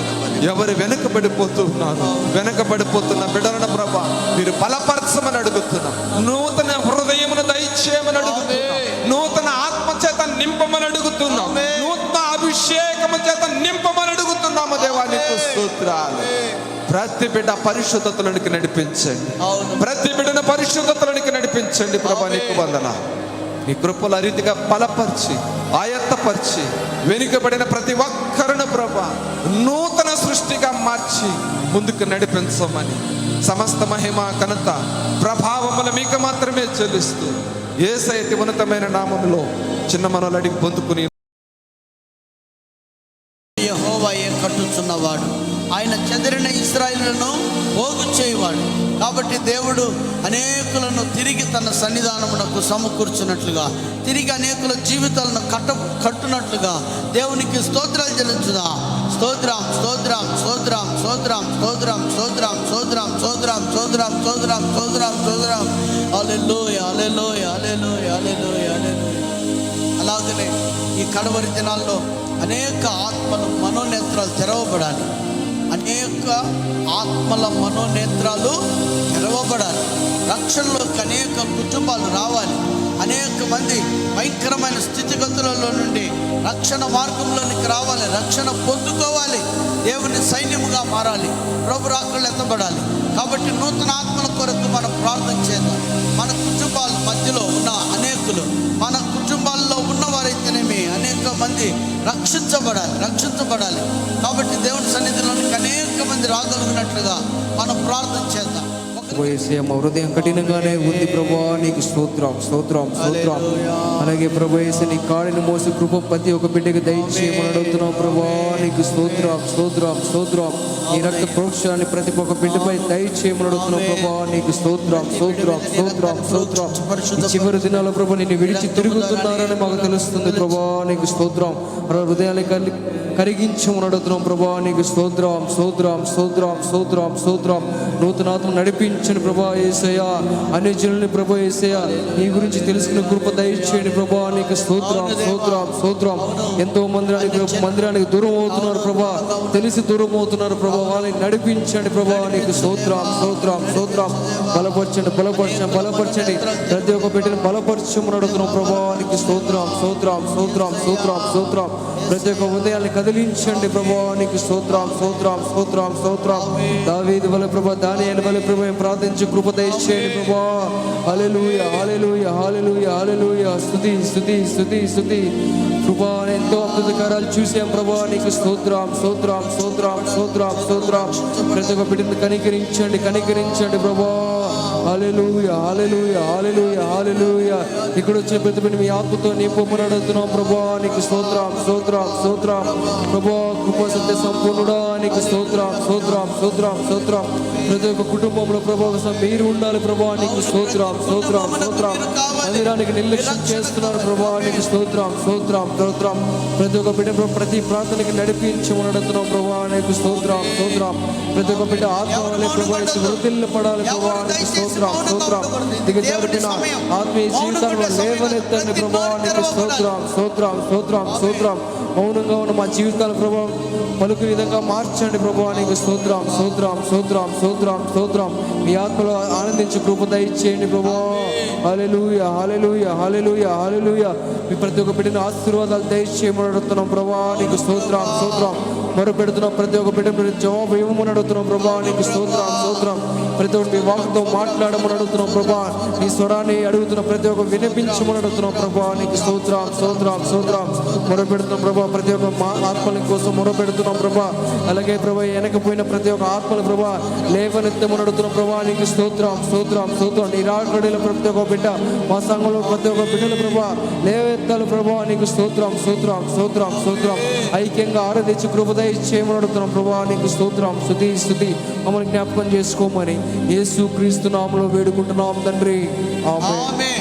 ఎవరు వెనకబడిపోతున్నారు, వెనకబడిపోతున్న బిడ్డలను ప్రభా మీరు బలపరచమని అడుగుతున్నాం. నూతన హృదయమును దయచేయమని అడుగుతున్నాం, నూతన ఆత్మ చేత నింపమని అడుగుతున్నాం, నూతన అభిషేకము చేత నింపమని అడుగుతున్నాము దేవా, నీకు స్తోత్రాలు. ప్రతి బిడ్డ పరిశుద్ధతలోనికి నడిపించండి, ప్రతి బిడ్డను పరిశుద్ధతలోనికి నడిపించండి ప్రభా, నీకు వందనాలు. నీ కృపల రీతిగా బలపరిచి ఆయత్తపరిచి వెనుకబడిన ప్రతి ఒక్కరును ప్రభా నూతన సృష్టిగా మార్చి ముందుకు నడిపించమని సమస్త మహిమ ఘనత ప్రభావముల మీకు మాత్రమే చెల్లిస్తూ యేసయ్య ఉన్నతమైన నామములో చిన్న మనవులు అడిగి పొందుకుని. యెహోవాయే కట్టుచున్నవాడు, ఆయన చెదిరిన ఇశ్రాయేలును పోగు చేయువాడు. కాబట్టి దేవుడు అనేకులను తిరిగి తన సన్నిధానమునకు సమకూర్చున్నట్లుగా, తిరిగి అనేకుల జీవితాలను కట్టునట్లుగా దేవునికి స్తోత్రాలు చెల్లించుదాం. స్తోత్రం స్తోత్రం స్తోత్రం స్తోత్రం స్తోత్రం స్తోత్రం స్తోత్రం స్తోత్రం స్తోత్రం స్తోత్రం స్తోత్రం స్తోత్రం. హల్లెలూయా హల్లెలూయా హల్లెలూయా హల్లెలూయా హల్లెలూయా. అలాగనే ఈ కడవరి దినాల్లో అనేక ఆత్మల మనోనేత్రాలు తెరవబడాలి. అనేక ఆత్మల మనోనేత్రాలు తెరవబడాలి. రక్షణలోకి అనేక కుటుంబాలు రావాలి. అనేక మంది భయంకరమైన స్థితిగతులలో నుండి రక్షణ మార్గంలోనికి రావాలి. రక్షణ పొందుకోవాలి. దేవుని సైన్యముగా మారాలి. ప్రభు రాకళ్ళు ఎత్తబడాలి. కాబట్టి నూతన ఆత్మల కొరకు మనం ప్రార్థన చేద్దాం. మన కుటుంబాల మధ్యలో ఉన్న అనేకులు, మన కుటుంబాల్లో ఉన్నవారైతేనేమి అనేక మంది రక్షించబడాలి. కాబట్టి దేవుని సన్నిధిలోనికి అనేక మంది రాగలిగినట్లుగా మనం ప్రార్థన చేద్దాం. మా హృదయం కఠినంగానే ఉంది ప్రభా, నీకు స్తోత్రం స్తోత్రం స్తోత్రం. అలాగే ప్రభు యేసు నీ కాడిని మోసి కృప ప్రతి ఒక్క బిడ్డకి దయచేయమని అడుగుతున్నాం ప్రభా, నీకు స్తోత్రం స్తోత్రం స్తోత్రం. నీ రక్త ప్రోక్షాన్ని ప్రతి ఒక్క బిడ్డపై దయచేయమని అడుగుతున్నాం ప్రభా, నీకు స్తోత్రం స్తోత్రం స్తోత్రం స్తోత్రం. ఈ చివరి దినాల ప్రభు నిన్ను విడిచి తిరుగుతున్నారని మాకు తెలుస్తుంది ప్రభా, నీకు స్తోత్రం. హృదయాన్ని కరిగించమని అడుగుతున్నాం ప్రభా, నీకు స్తోత్రం స్తోత్రం స్తోత్రం స్తోత్రం స్తోత్రం. నూతనాత్మ నడిపించండి ప్రభా యేసయ్యా. అన్ని జనుల్ని ప్రభా యేసయ్యా నీ గురించి తెలుసుకునే కృప దయచేయండి ప్రభా, నీకు స్తోత్రం స్తోత్రం స్తోత్రం. ఎంతో మందిరానికి దూరం అవుతున్నారు ప్రభా, తెలిసి దూరం అవుతున్నారు ప్రభా, వాళ్ళని నడిపించండి ప్రభా, నీకు స్తోత్రం స్తోత్రం స్తోత్రం. బలపరచండి ప్రతి ఒక్క బిడ్డను బలపరచమని అడుగుతున్నాం ప్రభా, నీకు స్తోత్రం స్తోత్రం స్తోత్రం స్తోత్రం స్తోత్రం. ప్రతి ఒక్క ఉదయాన్ని కదిలించండి ప్రభా, నీకు స్తోత్రం స్తోత్రం స్తోత్రం స్తోత్రం. దావీదు వలె ప్రభా, దానియేలు వలె ప్రభా ప్రార్థించి కృప దయచేయండి ప్రభా. హల్లెలూయా హల్లెలూయా హల్లెలూయా హల్లెలూయా. స్తుతి స్తుతి స్తుతి స్తుతి. ప్రభా ఎంతో అద్భుత కార్యాలు చూసాం ప్రభా, నీకు స్తోత్రం స్తోత్రం స్తోత్రం స్తోత్రం స్తోత్రం. ప్రతి ఒక్క బిడ్డను కనికరించండి ప్రభా. హల్లెలూయా హల్లెలూయా హల్లెలూయా హల్లెలూయా. ఇక్కడ వచ్చిన ప్రతి బిడ్డ మీ ఆత్మతో నింపమని అడుగుతున్నాం ప్రభా, నీకు స్తోత్రం స్తోత్రం స్తోత్రం. ప్రభా కృపా సత్య సంపూర్ణుడా, నీకు స్తోత్రం స్తోత్రం స్తోత్రం స్తోత్రం. ప్రతి ఒక్క కుటుంబంలో ప్రభా మీరు ఉండాలి ప్రభా, నీకు స్తోత్రం స్తోత్రం స్తోత్రం. మందిరానికి నిర్లక్ష్యం చేస్తున్నారు ప్రభా, నీకు స్తోత్రం స్తోత్రం స్తోత్రం. ప్రతి ఒక్క బిడ్డ ప్రతి ప్రార్థనకి నడిపించమని అడుగుతున్నాం ప్రభా, నీకు స్తోత్రం స్తోత్రం. ప్రతి ఒక్క బిడ్డ ఆత్మ వలె ప్రభా వృద్ధిల్లు పడాలి ప్రభా, నీకు స్తోత్రం స్తోత్రం. దిగజారిన ఆత్మీయ జీవితాలను లేవనెత్తండి ప్రభా, నీకు స్తోత్రం స్తోత్రం స్తోత్రం స్తోత్రం. మౌనంగా ఉన్న మా జీవితాల ప్రభావం పలుకు విధంగా మార్చండి ప్రభా, నీకు స్తోత్రం స్తోత్రం స్తోత్రం స్తోత్రం స్తోత్రం. మీ ఆత్మలో ఆనందించి కృప దయచేయండి ప్రభా. హల్లెలూయా హల్లెలూయా హల్లెలూయా హల్లెలూయా. మీ ప్రతి ఒక్క బిడ్డను ఆశీర్వాదాలు దయచేయమని అడుగుతున్నాం ప్రభా, నీకు స్తోత్రం స్తోత్రం. మొరపెడుతున్నాం ప్రతి ఒక్క బిడ్డ జవాబు ఇవ్వమని అడుగుతున్నాం ప్రభా, నీకు స్తోత్రం స్తోత్రం. ప్రతి ఒక్కటి మీ వాక్తో మాట్లాడమని అడుగుతున్నాం ప్రభా. నీ స్వరాన్ని అడుగుతున్న ప్రతి ఒక్క వినిపించమని అడుగుతున్నాం ప్రభా, నీకు స్తోత్రం స్తోత్రం స్తోత్రం. మొరపెడుతున్నాం ప్రభా, ప్రతి ఒక్క ఆత్మల కోసం మొరపెడుతున్నాం ప్రభా. అలాగే ప్రభా వెనకపోయిన ప్రతి ఒక్క ఆత్మల ప్రభా లేవనెత్తమని అడుగుతున్నాం ప్రభా, నీకు స్తోత్రం స్తోత్రం స్తోత్రం. నీ రాకడల ప్రతి ఒక్క బిడ్డ మా సంఘంలో ప్రతి ఒక్క బిడ్డల ప్రభా లేవెత్తాలి ప్రభా, నీకు స్తోత్రం స్తోత్రం స్తోత్రం స్తోత్రం. ఐక్యంగా ఆరాధించి కృప దయచేయమని అడుగుతున్నాం ప్రభా, నీకు స్తోత్రం స్తుతి స్తుతి. మమ్మల్ని జ్ఞాపకం చేసుకోమని యేసు క్రీస్తు నామములో వేడుకుంటున్నాం తండ్రి, ఆమేన్.